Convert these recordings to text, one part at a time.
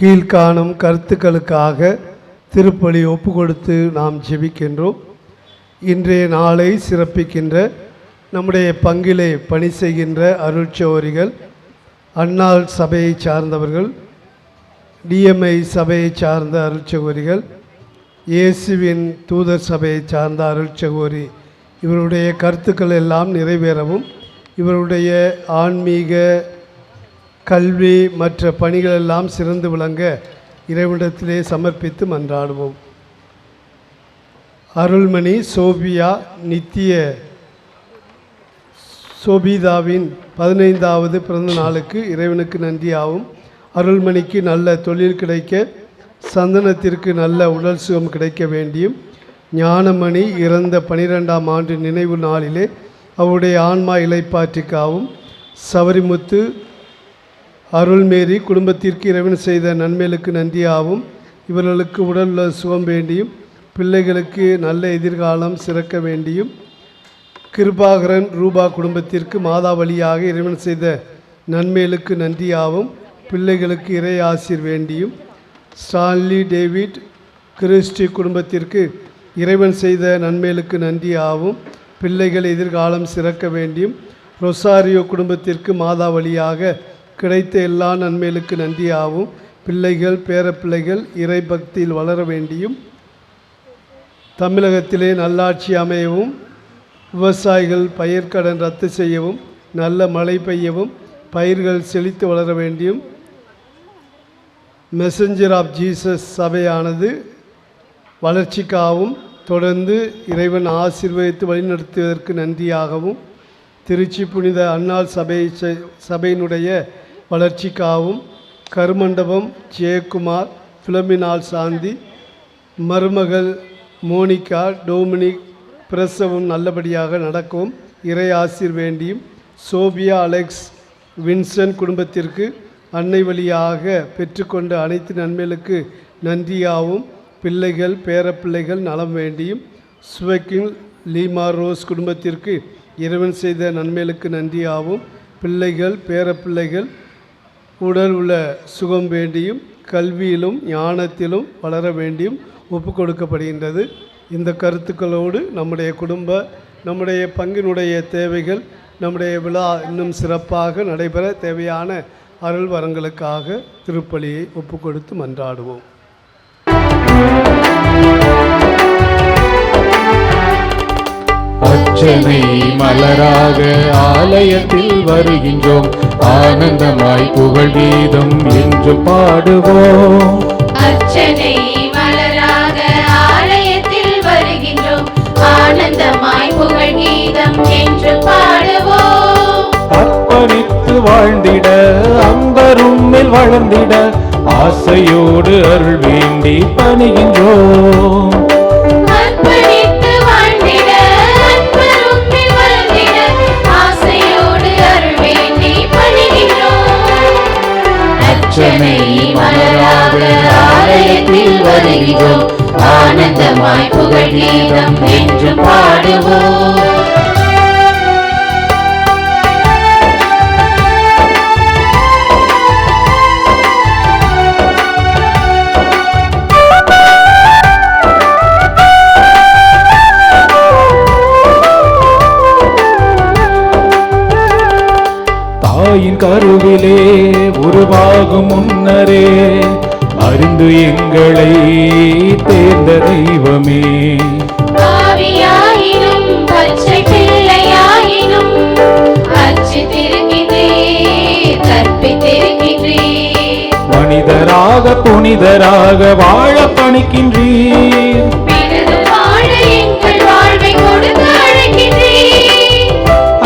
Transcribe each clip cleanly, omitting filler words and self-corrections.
கீழ்காணும் கருத்துக்களுக்காக திருப்பலி ஒப்பு கொடுத்து நாம் ஜெபிக்கின்றோம். இன்றைய நாளை சிறப்பிக்கின்ற நம்முடைய பங்கிலே பணி செய்கின்ற அருட்சகோரிகள், அன்னாள் சபையை சார்ந்தவர்கள், டிஎம்ஐ சபையை சார்ந்த அருட்சகோரிகள், இயேசுவின் தூதர் சபையை சார்ந்த அருட்சகோரி, இவருடைய கருத்துக்கள் எல்லாம் நிறைவேறவும் இவருடைய ஆன்மீக கல்வி மற்ற பணிகளெல்லாம் சிறந்து விளங்க இறைவனிடத்திலே சமர்ப்பித்து மன்றாடுவோம். அருள்மணி சோபியா நித்திய சோபிதாவின் 15வது பிறந்த நாளுக்கு இறைவனுக்கு நன்றியாகும். அருள்மணிக்கு நல்ல தொழில் கிடைக்க, சந்தனத்திற்கு நல்ல உடல் சுகம் கிடைக்க வேண்டியும், ஞானமணி இறந்த 12ஆம் ஆண்டு நினைவு நாளிலே அவருடைய ஆன்மா இளைப்பாற்றிக்காவும், சவரிமுத்து அருள்மேரி குடும்பத்திற்கு இறைவன் செய்த நன்மைகளுக்கு நன்றியாகவும், இவர்களுக்கு உடல் சுகம் வேண்டியும், பிள்ளைகளுக்கு நல்ல எதிர்காலம் சிறக்க வேண்டியும், கிருபாகரன் ரூபா குடும்பத்திற்கு மாதா வழியாக இறைவன் செய்த நன்மைகளுக்கு நன்றியாகவும், பிள்ளைகளுக்கு இறை ஆசீர் வேண்டியும், ஸ்டான்லி டேவிட் கிறிஸ்டி குடும்பத்திற்கு இறைவன் செய்த நன்மைகளுக்கு நன்றியாகவும், பிள்ளைகள் எதிர்காலம் சிறக்க வேண்டியும், ரொசாரியோ குடும்பத்திற்கு மாதா வழியாக கிடைத்த எல்லா நன்மைகளுக்கு நன்றியாகவும், பிள்ளைகள் பேரப்பிள்ளைகள் இறை பக்தியில் வளர வேண்டியும், தமிழகத்திலே நல்லாட்சி அமையவும், விவசாயிகள் பயிர்க்கடன் ரத்து செய்யவும், நல்ல மழை பெய்யவும், பயிர்கள் செழித்து வளர வேண்டியும், மெசஞ்சர் ஆஃப் ஜீசஸ் சபையானது வளர்ச்சிக்காகவும் தொடர்ந்து இறைவன் ஆசீர்வதித்து வழிநடத்துவதற்கு நன்றியாகவும், திருச்சி புனித அன்னாள் சபையினுடைய வளர்ச்சிக்காகவும், கருமண்டபம் ஜெயக்குமார் பிலமினால் சாந்தி மருமகள் மோனிகா டோமினிக் பிரசவம் நல்லபடியாக நடக்கவும் இறை ஆசீர் வேண்டியும், சோபியா அலெக்ஸ் வின்சென்ட் குடும்பத்திற்கு அன்னை வழியாக பெற்றுக்கொண்ட அனைத்து நன்மைகளுக்கு நன்றியாகவும், பிள்ளைகள் பேரப்பிள்ளைகள் நலம் வேண்டியும், ஸ்வெக்கிங் லீமா ரோஸ் குடும்பத்திற்கு இறைவன் செய்த நன்மைகளுக்கு நன்றியாகவும், பிள்ளைகள் பேரப்பிள்ளைகள் உடல் உள்ள சுகம் வேண்டியும், கல்வியிலும் ஞானத்திலும் வளர வேண்டியும் ஒப்பு கொடுக்கப்படுகின்றது. இந்த கருத்துக்களோடு நம்முடைய நம்முடைய பங்கினுடைய தேவைகள், நம்முடைய விழா இன்னும் சிறப்பாக நடைபெற தேவையான அருள் வரங்களுக்காக திருப்பலியை ஒப்பு கொடுத்து மன்றாடுவோம். அர்ச்சனை மலராக ஆலயத்தில் வருகின்றோம், ஆனந்தமாய் புகழ் கீதம் என்று பாடுவோம். அர்ச்சனை மலராக ஆலயத்தில் வருகின்றோம், ஆனந்தமாய் புகழ் கீதம் என்று பாடுவோம். அர்ப்பணித்து வாழ்ந்திட, அன்பரும் மேல் வளர்ந்திட, ஆசையோடு அருள் வேண்டி பணிகின்றோம். அர்ச்சனை மலராக ஆலயத்தில் வருகிறோம், ஆனந்தமாய் புகழ் கீதம் என்று பாடுவோம். தாயின் கருவிலே உருவாகும் முன்னரே அறிந்து எங்களை தேர்ந்த தெய்வமே, ஆவியாயினும் பச்சை பிள்ளையாயினும் அர்ச்சித்திருக்கின்றீர், கற்பித்திருக்கின்றீர். மனிதராக புனிதராக வாழ பணிக்கின்றீர், வாழ எங்கள் வாழ்வை கொடுத்து அழைக்கின்றீர்.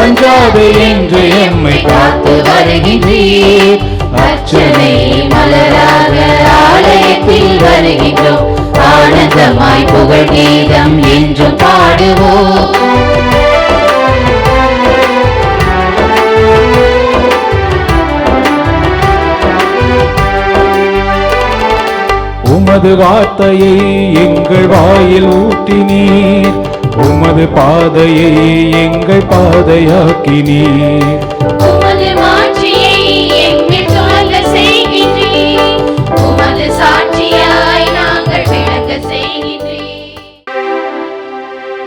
அஞ்சாதே என்று எம்மை காத்து வருகின்றீர். அர்ச்சனை மலராக ஆலயத்தில் வருகின்றோம், ஆனந்தமாய் புகழ் கீதம் என்று பாடுவோம். உமது வார்த்தையை எங்கள் வாயில் ஊட்டினீர், உமது பாதையை எங்கள் பாதையாக்கினீர். உமது மாட்சியை எங்கள் சொல்ல செய்கின்றீர், உமது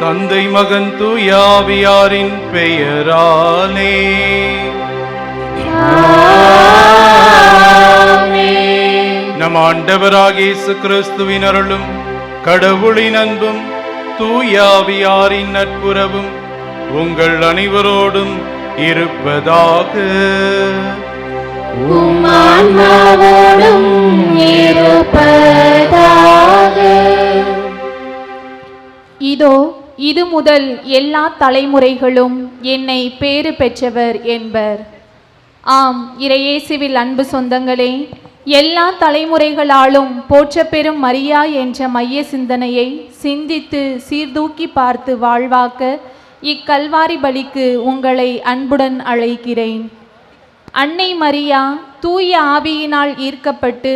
தந்தை மகன் தூயாவியாரின் பெயராலே நம் ஆண்டவராகிய இயேசு கிறிஸ்துவின் அருளும் கடவுளின் அன்பும் தூயாவியாரின் நட்புறவும் உங்கள் அனைவரோடும் இருப்பதாக. உம் ஆன்மாவோடும் இருப்பதாக. இதோ இது முதல் எல்லா தலைமுறைகளும் என்னை பேறு பெற்றவர் என்பர். ஆம், இறையேசுவில் அன்பு சொந்தங்களே, எல்லா தலைமுறைகளாலும் போற்றப்பெறும் மரியா என்ற மைய சிந்தனையை சிந்தித்து சீர்தூக்கி பார்த்து வாழ்வாக்க இக்கல்வாரி பலிக்கு உங்களை அன்புடன் அழைக்கிறேன். அன்னை மரியா தூய ஆவியினால் ஈர்க்கப்பட்டு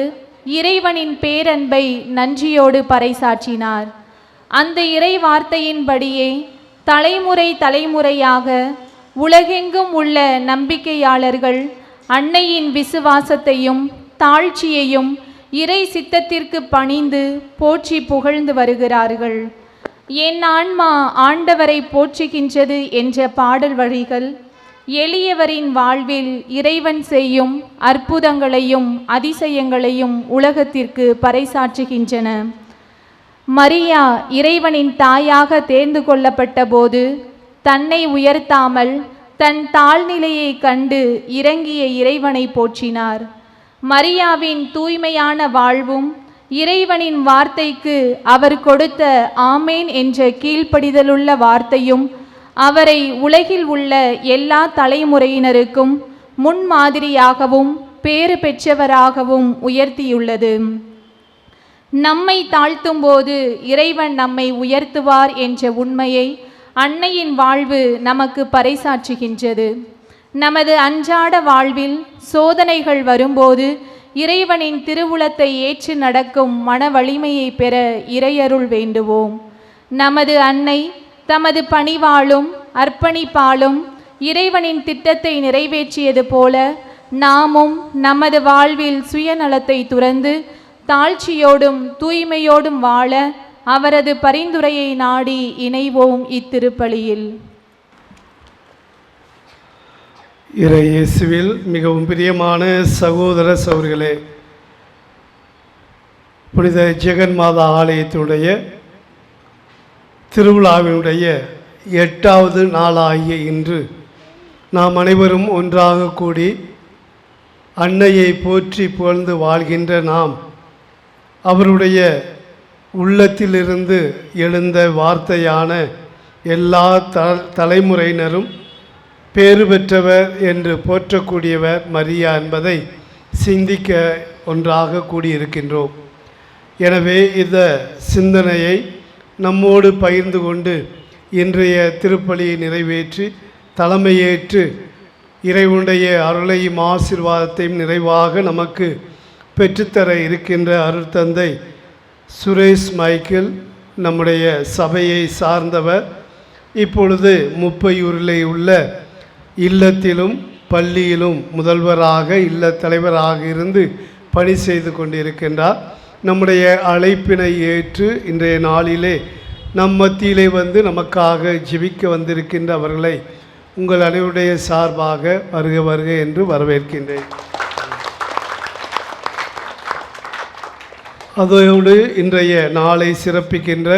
இறைவனின் பேரன்பை நன்றியோடு பறைசாற்றினார். அந்த இறை வார்த்தையின்படியே தலைமுறை தலைமுறையாக உலகெங்கும் உள்ள நம்பிக்கையாளர்கள் அன்னையின் விசுவாசத்தையும் தாழ்ச்சியையும் இறை சித்தத்திற்கு பணிந்து போற்றி புகழ்ந்து வருகிறார்கள். என் ஆன்மா ஆண்டவரை போற்றுகின்றது என்ற பாடல் வரிகள் எளியவரின் வாழ்வில் இறைவன் செய்யும் அற்புதங்களையும் அதிசயங்களையும் உலகத்திற்கு பறைசாற்றுகின்றன. மரியா இறைவனின் தாயாக தேர்ந்து கொள்ளப்பட்ட போது தன்னை உயர்த்தாமல் தன் தாழ்நிலையை கண்டு இறங்கிய இறைவனை போற்றினார். மரியாவின் தூய்மையான வாழ்வும் இறைவனின் வார்த்தைக்கு அவர் கொடுத்த ஆமேன் என்ற கீழ்ப்படிதலுள்ள வார்த்தையும் அவரை உலகில் உள்ள எல்லா தலைமுறையினருக்கும் முன்மாதிரியாகவும் பேறு பெற்றவராகவும் உயர்த்தியுள்ளது. நம்மை தாழ்த்தும் போது இறைவன் நம்மை உயர்த்துவார் என்ற உண்மையை அன்னையின் வாழ்வு நமக்கு பறைசாற்றுகின்றது. நமது அன்றாட வாழ்வில் சோதனைகள் வரும்போது இறைவனின் திருவுளத்தை ஏற்று நடக்கும் மன வலிமையை பெற இறையருள் வேண்டுவோம். நமது அன்னை தமது பணிவாலும் அர்ப்பணிப்பாலும் இறைவனின் திட்டத்தை நிறைவேற்றியது போல நாமும் நமது வாழ்வில் சுயநலத்தை துறந்து தாழ்ச்சியோடும் தூய்மையோடும் வாழ அவரது பரிந்துரையை நாடி இணைவோம் இத்திருப்பலியில். இறையேசுவில் மிகவும் பிரியமான சகோதர சகோதரிகளே, புனித ஜெகன்மாதா ஆலயத்தினுடைய திருவிழாவினுடைய 8வது நாளாகிய இன்று நாம் அனைவரும் ஒன்றாக கூடி அன்னையை போற்றி புகழ்ந்து வாழ்கின்ற நாம் அவருடைய உள்ளத்திலிருந்து எழுந்த வார்த்தையான எல்லா தலைமுறையினரும் பேறு பெற்றவர் என்று போற்றக்கூடியவர் மரியா என்பதை சிந்திக்க ஒன்றாக கூடியிருக்கின்றோம். எனவே இந்த சிந்தனையை நம்மோடு பகிர்ந்து கொண்டு இன்றைய திருப்பலியை நிறைவேற்றி தலைமையேற்று இறைவனுடைய அருளையும் ஆசீர்வாதத்தையும் நிறைவாக நமக்கு பெற்றுத்தர இருக்கின்ற அருட்தந்தை சுரேஷ் மைக்கேல் நம்முடைய சபையை சார்ந்தவர். இப்பொழுது முப்பையூரிலே உள்ள இல்லத்திலும் பள்ளியிலும் முதல்வராக இல்ல தலைவராக இருந்து பணி செய்து கொண்டிருக்கின்றார். நம்முடைய அழைப்பினை ஏற்று இன்றைய நாளிலே நம் மத்தியிலே வந்து நமக்காக ஜெபிக்க வந்திருக்கின்ற அவர்களை உங்கள் அனைவருடைய சார்பாக வருக வருக என்று வரவேற்கின்றேன். அதோடு இன்றைய நாளை சிறப்பிக்கின்ற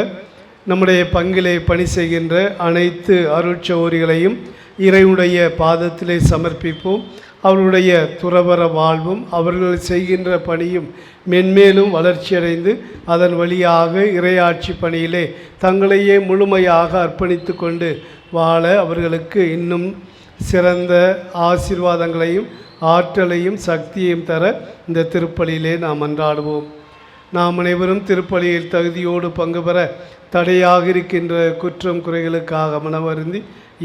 நம்முடைய பங்கிலே பணி செய்கின்ற அனைத்து அருட்சகோதரிகளையும் இறைவனுடைய பாதத்திலே சமர்ப்பிப்போம். அவர்களுடைய துறவற வாழ்வும் அவர்கள் செய்கின்ற பணியும் மென்மேலும் வளர்ச்சியடைந்து அதன் வழியாக இறையாட்சி பணியிலே தங்களையே முழுமையாக அர்ப்பணித்து கொண்டு வாழ அவர்களுக்கு இன்னும் சிறந்த ஆசீர்வாதங்களையும் ஆற்றலையும் சக்தியையும் தர இந்த திருப்பலியிலே நாம் மன்றாடுவோம். நாம் அனைவரும் திருப்பலியில் தகுதியோடு பங்கு பெற தடையாக இருக்கின்ற குற்றம் குறைகளுக்காக மனவருந்தி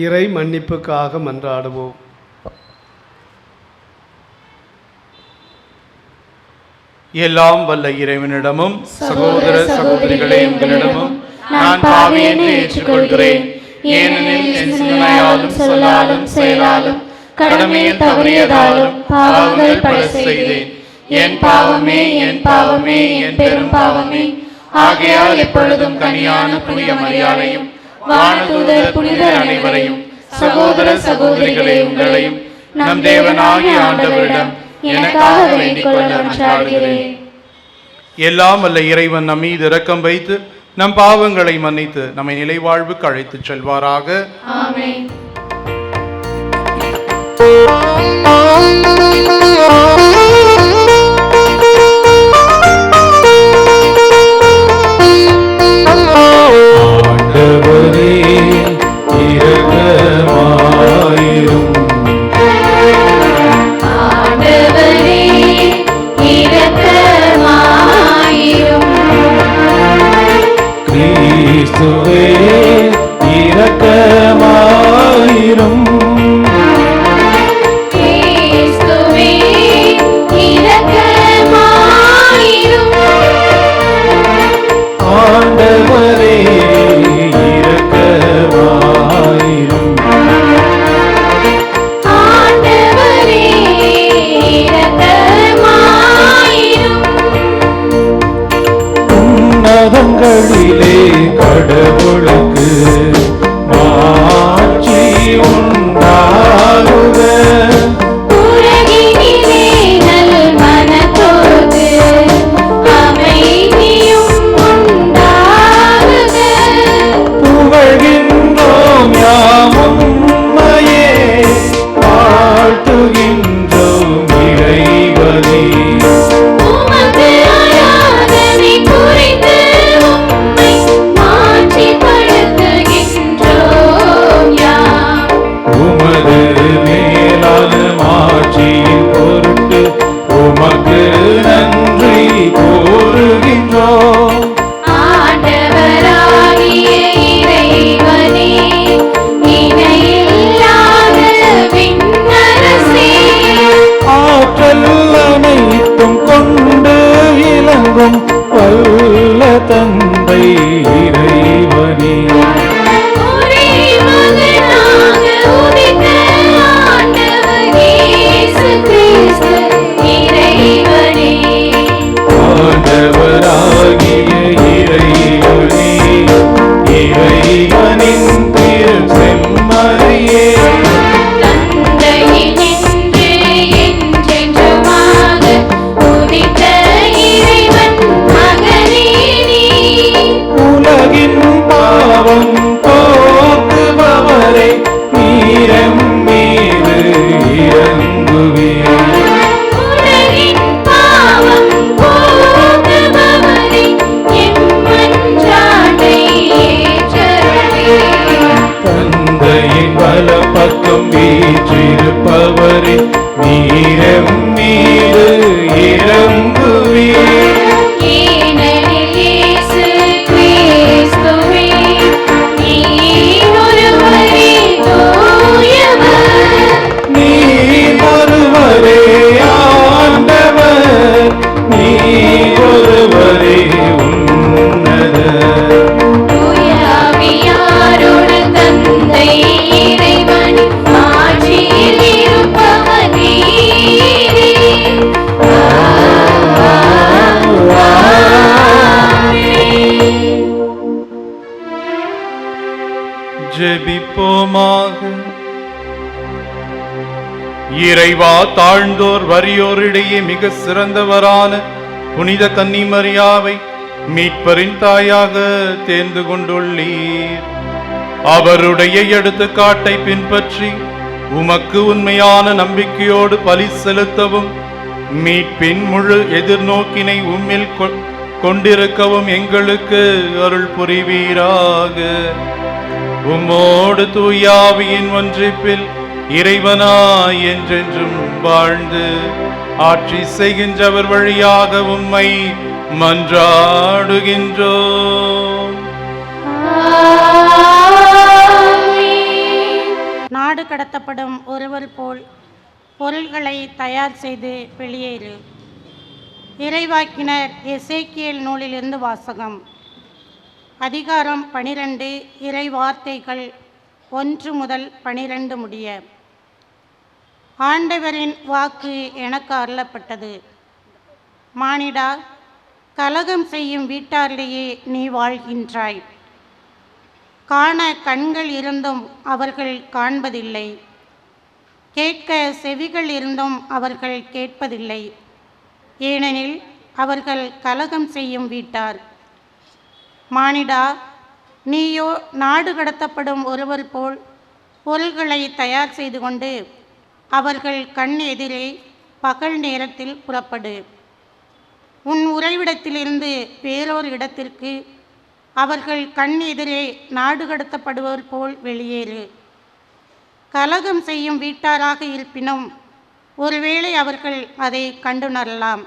இறை மன்னிப்புக்காக மன்றாடுவோம். எல்லாம் வல்ல இறைவனிடமும் சகோதர சகோதரிகளே உங்களிடமும் நான் பாவி என்று ஏற்றுக்கொள்கிறேன். ஏனெனில் என் சிந்தனையாலும் சொல்லாலும் செயலாலும் கடமையில் தவறியதாலும் பாவங்கள் பல செய்தேன். என் பாவமே என் பாவமே என் பெரும் பாவமே. ஆகையால் எப்பொழுதும் கனியான புனித மரியாதையும் வானதூதர் புனிதர் அனைவரையும் சகோதர சகோதரிகளே உங்களையும் நம் தேவனாகிய ஆண்டவரிடம் எனக்காக வேண்டிக் கொள்ள மன்றாடுகிறேன். எல்லாம் வல்ல இறைவன் நம் மீது இரக்கம் வைத்து நம் பாவங்களை மன்னித்து நம்மை நிலைவாழ்வுக்கு அழைத்துச் செல்வாராக. ஆமென். ஆண்டவரே இரக்கமாயிரும். ஆண்டவரே இரக்கமாயிரும். கிறிஸ்துவே இரக்கமாயிரும். கிறிஸ்துவே இரக்கமாயிரும். ஆண்டவரே இரக்கமாயிரும். ஆண்டவரே இரக்கமாயிரும். உன்னதங்களிலே கடவுளுக்கு மாட்சி உண்டாகுக. உலகினிலே நல் மனத்தோடு அமைதியும் உண்டாகுக. புகழ்கின்றோம் யாம் உம்மையே, வாழ்த்துகின்றோம் இறைவனே. உமது ஆராதனை புரிந்து உம்மை மாட்சிப்படுத்துகின்றோம் யாம். உமது மேலான மாட்சியின் பொருட்டு உமக்கு நன்றி கூறுகின்றோம். ஆண்டவராகிய இறைவனே, இணையில்லாத விண்ணரசே, ஆற்றல் அனைத்தும் கொண்டு இலங்கும் வல்ல தந்தை இறைவனே. ஒரே மகனாக உதித்த ஆண்டவர் இயேசு கிறிஸ்து இறைவனே, ஆண்டவராகிய இறைவனே, இறைவனின் திரு செம்மறியே, தந்தையினின்று என்றென்றுமாக உதித்த இறைவன் மகனே நீர். உலகின் பாவம் போக்குபவரே, நீரம் மீது இறங்குவீர். உலகின் பாவம் போக்குபவரே, எம் மன்றாட்டை ஏற்றருளீர். தந்தையின் வலப்பக்கம் வீற்றிருப்பவரே, நீரம் மீது இறங்குவீர். ஏனெனில் இயேசு கிறிஸ்துவே, நீர் ஒருவரே தூயவர். நீர் ஒருவரே ஆண்டவர், நீர் ஒருவரே உன்னதர். தூய ஆவியாருடன் தந்தை இறைவன் ஆட்சியில் இருப்பவர் நீரே. ஆமென். ஜெபிப்போமாக. இறைவா, தாழ்ந்தோர் வறியோரிடையே மிக சிறந்தவரான புனித கன்னிமரியாவை மீட்பரின் தாயாக தேர்ந்து கொண்டுள்ளீர். அவருடைய எடுத்துக்காட்டை பின்பற்றி உமக்கு உண்மையான நம்பிக்கையோடு பலி செலுத்தவும் மீட்பின் முழு எதிர்நோக்கினை உம்மில் கொண்டிருக்கவும் எங்களுக்கு அருள் புரிவீராக. உம்மோடு தூயாவியின் ஒன்றிப்பில் இறைவனாய் என்றென்றும் வாழ்ந்து ஆட்சி செய்கின்றவர் வழியாக உம்மை மன்றாடுகின்றோம். ஆமென். நாடு கடத்தப்படும் ஒருவர் போல் பொருள்களை தயார் செய்து வெளியேறு. இறைவாக்கினர் எசேக்கியேல் நூலிலிருந்து வாசகம். அதிகாரம் 12, இறை வார்த்தைகள் 1 முதல் 12 முடிய. ஆண்டவரின் வாக்கு எனக்கு அருளப்பட்டது. மானிடா, கலகம் செய்யும் வீட்டாரிலேயே நீ வாழ்கின்றாய். காண கண்கள் இருந்தும் அவர்கள் காண்பதில்லை, கேட்க செவிகள் இருந்தும் அவர்கள் கேட்பதில்லை. ஏனெனில் அவர்கள் கலகம் செய்யும் வீட்டார். மானிடா, நீயோ நாடு கடத்தப்படும் ஒருவர் போல் பொருள்களை தயார் செய்து கொண்டு அவர்கள் கண் எதிரே பகல் நேரத்தில் புறப்படு. உன் உறைவிடத்திலிருந்து வேறொரு இடத்திற்கு அவர்கள் கண் எதிரே நாடு கடத்தப்படுவர் போல் வெளியேறு. கலகம் செய்யும் வீட்டாராக இருப்பினும் ஒருவேளை அவர்கள் அதை கண்டுணரலாம்.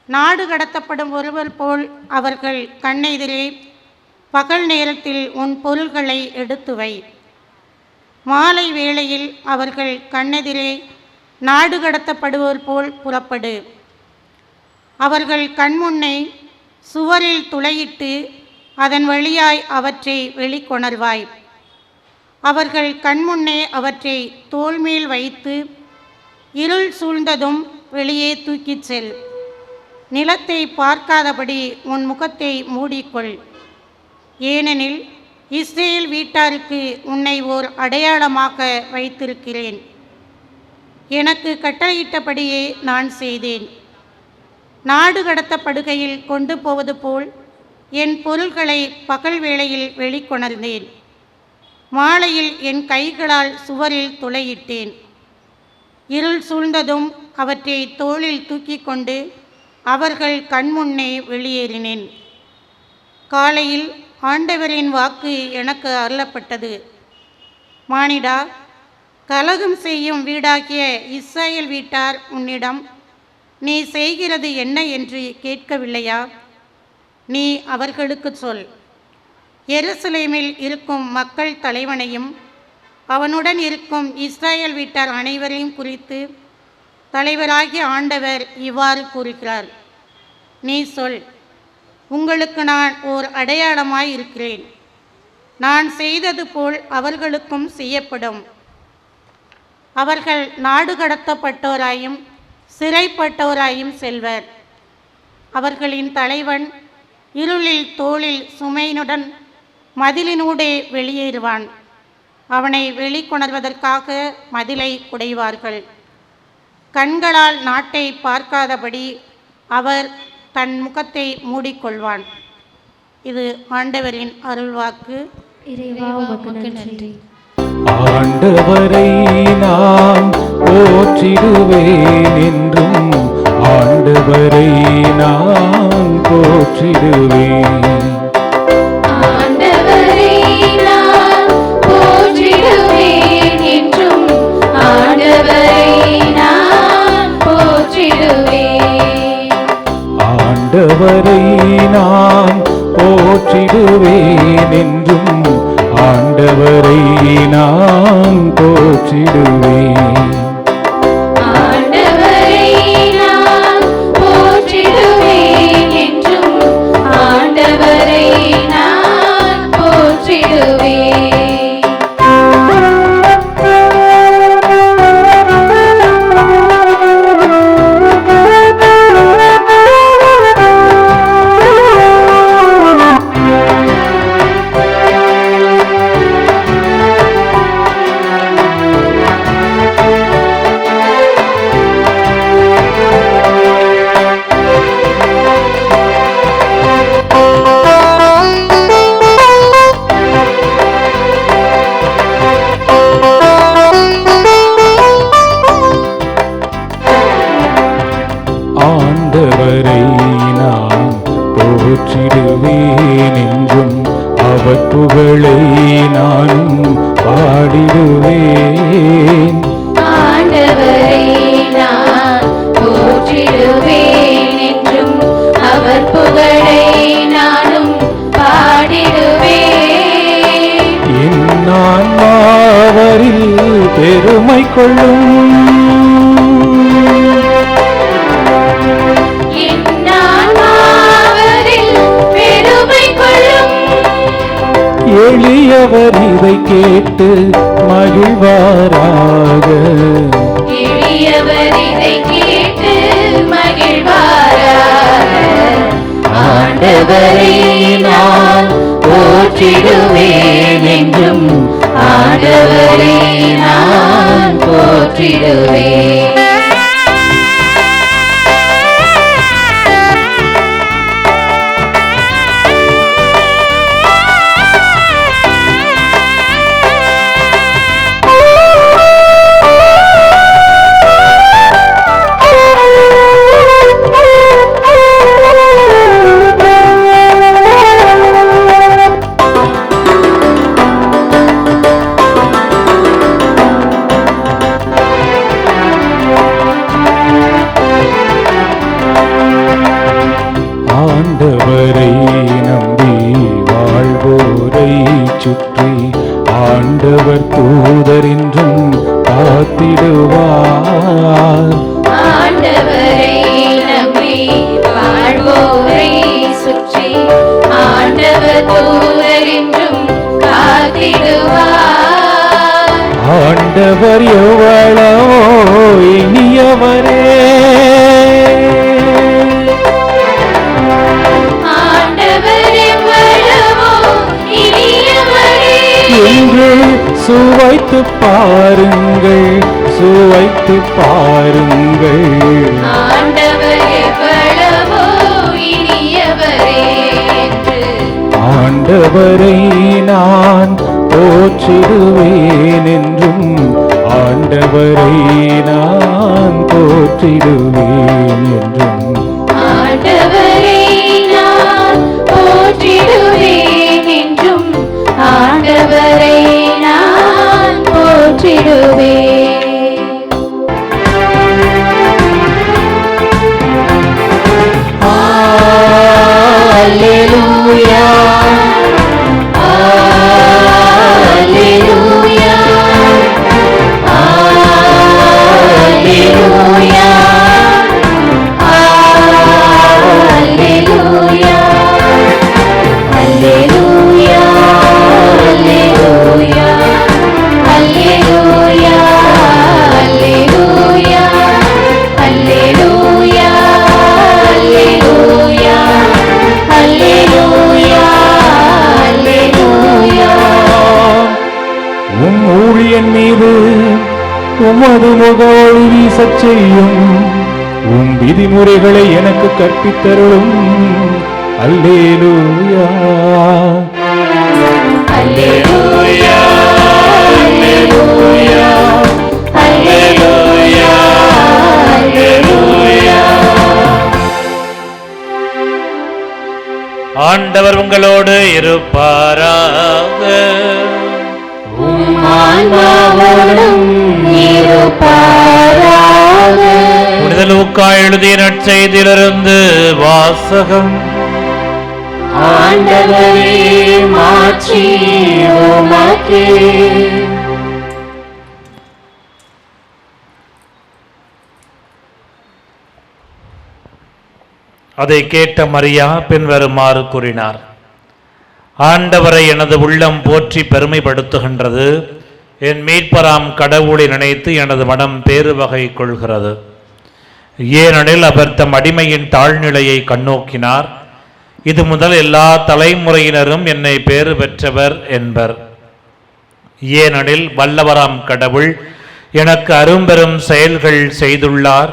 நாடு கடத்தப்படும் ஒருவர் போல் அவர்கள் கண்ணெதிரே பகல் நேரத்தில் உன் பொருள்களை எடுத்து வை. மாலை வேளையில் அவர்கள் கண்ணெதிரே நாடு கடத்தப்படுவோர் போல் புறப்படு. அவர்கள் கண்முன்னே சுவரில் துளையிட்டு அதன் வழியாய் அவற்றை வெளிக்கொணர்வாய். அவர்கள் கண்முன்னே அவற்றை தோள்மேல் வைத்து இருள் சூழ்ந்ததும் வெளியே தூக்கிச் செல். நிலத்தை பார்க்காதபடி உன் முகத்தை மூடிக்கொள். ஏனெனில் இஸ்ரேல் வீட்டாருக்கு உன்னை ஓர் அடையாளமாக வைத்திருக்கிறேன். எனக்கு கட்டளையிட்டபடியே நான் செய்தேன். நாடு கடத்தப்படுகையில் கொண்டு போவது போல் என் பொருள்களை பகல் வேளையில் வெளிக்கொணர்ந்தேன். மாலையில் என் கைகளால் சுவரில் துளையிட்டேன். இருள் சூழ்ந்ததும் அவற்றை தோளில் தூக்கி கொண்டு அவர்கள் கண்முன்னே வெளியேறினேன். காலையில் ஆண்டவரின் வாக்கு எனக்கு அருளப்பட்டது. மானிடா, கலகம் செய்யும் வீடாகிய இஸ்ரவேல் வீட்டார் உன்னிடம் நீ செய்கிறது என்ன என்று கேட்கவில்லையா? நீ அவர்களுக்கு சொல். எருசலேமில் இருக்கும் மக்கள் தலைவனையும் அவனுடன் இருக்கும் இஸ்ரவேல் வீட்டார் அனைவரையும் குறித்து தலைவராகிய ஆண்டவர் இவ்வாறு கூறுகிறார். நீ சொல், உங்களுக்கு நான் ஓர் அடையாளமாய் இருக்கிறேன். நான் செய்தது போல் அவர்களுக்கும் செய்யப்படும். அவர்கள் நாடு கடத்தப்பட்டோராயும் சிறைப்பட்டோராயும் செல்வர். அவர்களின் தலைவன் இருளில் தோளில் சுமையினுடன் மதிலினூடே வெளியேறுவான். அவனை வெளிக்கொணர்வதற்காக மதிலை குடைவார்கள். கண்களால் நாட்டை பார்க்காதபடி அவர் தன் முகத்தை மூடிக்கொள்வான். இது ஆண்டவரின் அருள்வாக்கு. இறைவா உமக்கு நன்றி. ஆண்டவரை நான் போற்றிடுவேன் என்றும் ஆண்டவரை நான் போற்றிடுவேன். ஆண்டவரை நான் போற்றிடுவேன் என்றும் ஆண்டவரை நான் போற்றிடுவேன். ஆண்டவரை நான் போற்றிடுவேன் என்றும் ஆண்டவரை நான் போற்றிடுவேன். ஆண்டவரை நான் போற்றிடுவேன் என்றும் ஆண்டவரை நான் போற்றிடுவேன். ஆண்டவரை நான் போற்றிடுவேன் என்றும் அவர் புகழை நானும் பாடிடுவேன். ஆண்டவரை நான் போற்றிடுவேன் என்றும் அவர் புகழை நானும் பாடிடுவேன். என் ஆன்மாவரில் பெருமை கொள்ளும். எளியவர் இதை கேட்டு மகிழ்வாராக. எளியவர் இதை கேட்டு மகிழ்வாராக. ஆண்டவரை நான் போற்றி போற்றிடுவேன் என்றும் ஆண்டவரை நான் போற்றிடுவேன். ஆண்டவரை நம்பி வாழ்வோரை சுற்றி ஆண்டவர் தூதரின்றும் காத்திடுவார். ஆண்டவரை நம்பி வாழ்வோரை சுற்றி ஆண்டவர் தூதரென்றும் காத்திடுவார். ஆண்டவர் எவ்வளவோ இனியவரே, ஆண்டவர் எவ்வளவோ இனியவரே என்று சுவைத்து பாருங்கள், சுவைத்து பாருங்கள். ஆண்டவர் எவ்வளவோ இனியவரே என்று ஆண்டவரை நான் போற்றிடுவேன் என்றும் ஆண்டவரை நான் போற்றிடுவேன் என்றும் ஆண்டவரை நான் போற்றிடுவேன் என்றும் ஆண்டவரை நான் போற்றிடுவேன். அல்லேலூயா அல்லேலூயா அல்லேலூயா அல்லேலூயா அல்லேலூயா அல்லேலூயா அல்லேலூயா அல்லேலூயா அல்லேலூயா அல்லேலூயா அல்லேலூயா. உம் ஊழியன் மீது உமது முக ஒளி வீசச் செய்யும், உம் விதிமுறைகளை எனக்கு கற்பித்தருளும். அல்லேலூயா அல்லேலூயா அல்லேலூயா அல்லேலூயா அல்லேலூயா. ஆண்டவர் உங்களோடு இருப்பாராக. ஆன்மாவோடும் இருப்பாராக. புனித லூக்கா எழுதிய நற்செய்தியிலிருந்து வாசகம். ஆண்டவரே மாட்சி உமக்கே. அதை கேட்ட மரியா பின்வருமாறு கூறினார்: ஆண்டவரை எனது உள்ளம் போற்றி பெருமைப்படுத்துகின்றது. என் மீட்பராம் கடவுளை நினைத்து எனது மனம் பேருவகை கொள்கிறது. ஏனெனில் அவர் தம் அடிமையின் தாழ்நிலையை கண்ணோக்கினார். இது முதல் எல்லா தலைமுறையினரும் என்னை பேறு பெற்றவர் என்பர். ஏனெனில் வல்லவராம் கடவுள் எனக்கு அரும்பெரும் செயல்கள் செய்துள்ளார்.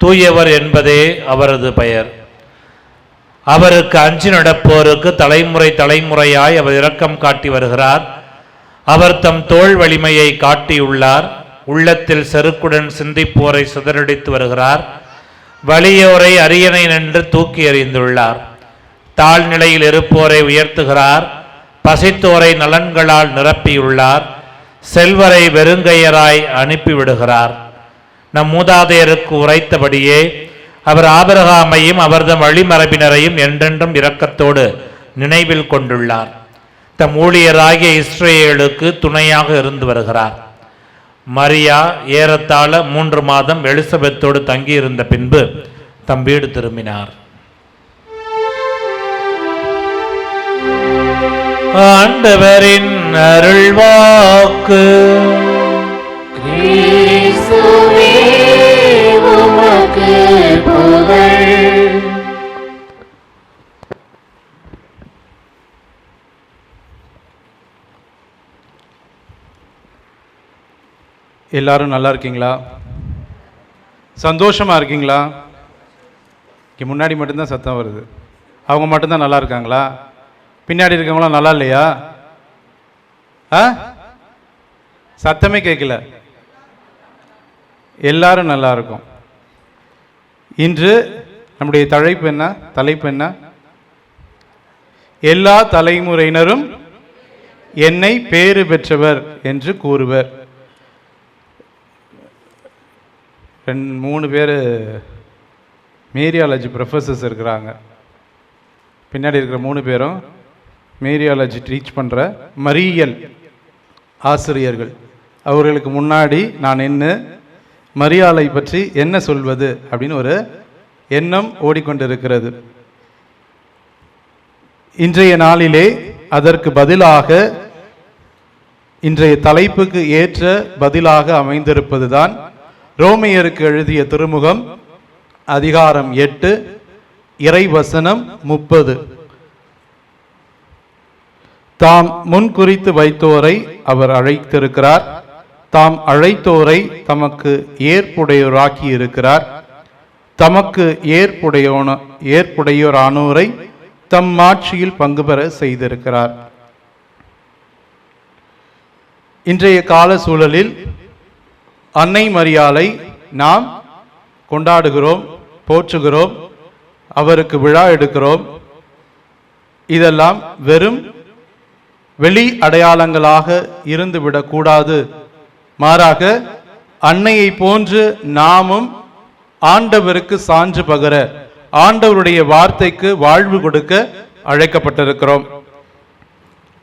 தூயவர் என்பதே அவரது பெயர். அவருக்கு அஞ்சி நடப்போருக்கு தலைமுறை தலைமுறையாய் அவர் இரக்கம் காட்டி வருகிறார். அவர் தம் தோள் வலிமையை காட்டியுள்ளார். உள்ளத்தில் செருக்குடன் சிந்திப்போரை சிதறடித்து வருகிறார். வலியோரை அரியணை நின்று தூக்கி எறிந்துள்ளார். தாழ்நிலையில் இருப்போரை உயர்த்துகிறார். பசித்தோரை நலன்களால் நிரப்பியுள்ளார். செல்வரை வெறுங்கையராய் அனுப்பிவிடுகிறார். நம் மூதாதையருக்கு உரைத்தபடியே அவர் ஆபிரகாமையும் அவர்தம் வழிமரபினரையும் என்றென்றும் இரக்கத்தோடு நினைவில் கொண்டுள்ளார். தம் ஊழியராகிய இஸ்ரேலுக்கு துணையாக இருந்து வருகிறார். மரியா ஏறத்தாழ 3 மாதம் எலிசபெத்தோடு தங்கியிருந்த பின்பு தம் வீடு திரும்பினார். ஆண்டவரின் அருள்வாக்கு. கிறிஸ்துவே உமக்கு புகழ். எல்லாரும் நல்லா இருக்கீங்களா? சந்தோஷமாக இருக்கீங்களா? இங்கே முன்னாடி மட்டும்தான் சத்தம் வருது. அவங்க மட்டும்தான் நல்லா இருக்காங்களா? பின்னாடி இருக்கவங்களாம் நல்லா இல்லையா? சத்தமே கேட்கல. எல்லாரும் நல்லா இருக்கும். இன்று நம்முடைய தலைப்பு என்ன? எல்லா தலைமுறையினரும் என்னை பேறு பெற்றவர் என்று கூறுவர். 2-3 பேர் மேரியாலஜி ப்ரொஃபஸர்ஸ் இருக்கிறாங்க. பின்னாடி இருக்கிற 3 பேரும் மேரியாலஜி டீச் பண்ணுற மரியல் ஆசிரியர்கள். அவர்களுக்கு முன்னாடி நான் என்ன மரியாளை பற்றி என்ன சொல்வது அப்படின்னு ஒரு எண்ணம் ஓடிக்கொண்டிருக்கிறது. இன்றைய நாளிலே அதற்கு பதிலாக இன்றைய தலைப்புக்கு ஏற்ற பதிலாக அமைந்திருப்பதுதான் ரோமையருக்கு எழுதிய திருமுகம் அதிகாரம் 8 இறைவசனம் 30. தாம் முன்குறித்து வைத்தோரை அவர் அழைத்திருக்கிறார், தாம் அழைத்தோரை தமக்கு ஏற்புடையோராக்கி இருக்கிறார், தமக்கு ஏற்புடையோரானோரை தம் ஆட்சியில் பங்கு பெற செய்திருக்கிறார். இன்றைய கால சூழலில் அன்னை மரியாளை நாம் கொண்டாடுகிறோம், போற்றுகிறோம், அவருக்கு விழா எடுக்கிறோம். இதெல்லாம் வெறும் வெளி அடையாளங்களாக இருந்துவிடக்கூடாது. மாறாக அன்னையை போன்று நாமும் ஆண்டவருக்கு சான்று பகர, ஆண்டவருடைய வார்த்தைக்கு வாழ்வு கொடுக்க அழைக்கப்பட்டிருக்கிறோம்.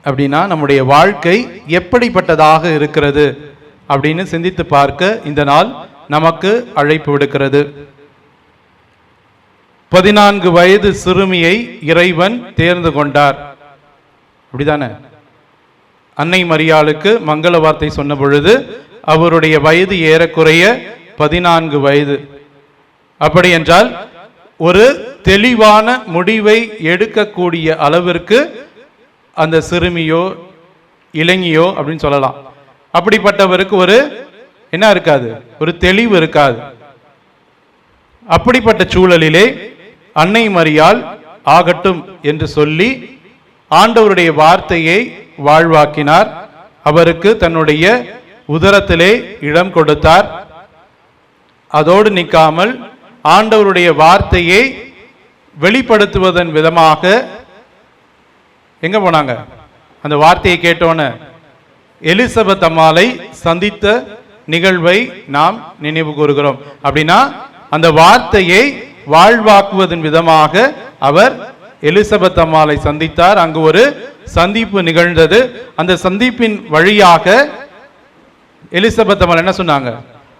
அப்படின்னா நம்முடைய வாழ்க்கை எப்படிப்பட்டதாக இருக்கிறது அப்படின்னு சிந்தித்து பார்க்க இந்த நாள் நமக்கு அழைப்பு விடுக்கிறது. 14 வயது சிறுமியை இறைவன் தேர்ந்து கொண்டார். அப்படிதானே? அன்னை மரியாளுக்கு மங்கள வார்த்தை சொன்ன பொழுது அவருடைய வயது ஏறக்குறைய 14 வயது. அப்படி என்றால் ஒரு தெளிவான முடிவை எடுக்கக்கூடிய அளவிற்கு அந்த சிறுமியோ இளைஞியோ அப்படின்னு சொல்லலாம். அப்படிப்பட்டவருக்கு ஒரு என்ன இருக்காது, ஒரு தெளிவு இருக்காது. அப்படிப்பட்ட சூழலிலே அன்னை மரியாள் ஆகட்டும் என்று சொல்லி ஆண்டவருடைய வார்த்தையை வாழ்வாக்கினார். அவருக்கு தன்னுடைய உதரத்திலே இடம் கொடுத்தார். அதோடு நிற்காமல் ஆண்டவருடைய வார்த்தையை வெளிப்படுத்துவதன் விதமாக எங்க போனாங்க? அந்த வார்த்தையை கேட்டோன்னு எலிசபெத் அம்மாளை சந்தித்த நிகழ்வை நாம் நினைவு கூறுகிறோம். அப்படின்னா அந்த வார்த்தையை வாழ்வாக்குவதன் விதமாக அவர் எலிசபெத் அம்மாளை சந்தித்தார். அங்கு ஒரு சந்திப்பு நிகழ்ந்தது. அந்த சந்திப்பின் வழியாக எலிசபெத் அம்மாள் என்ன சொன்னாங்க?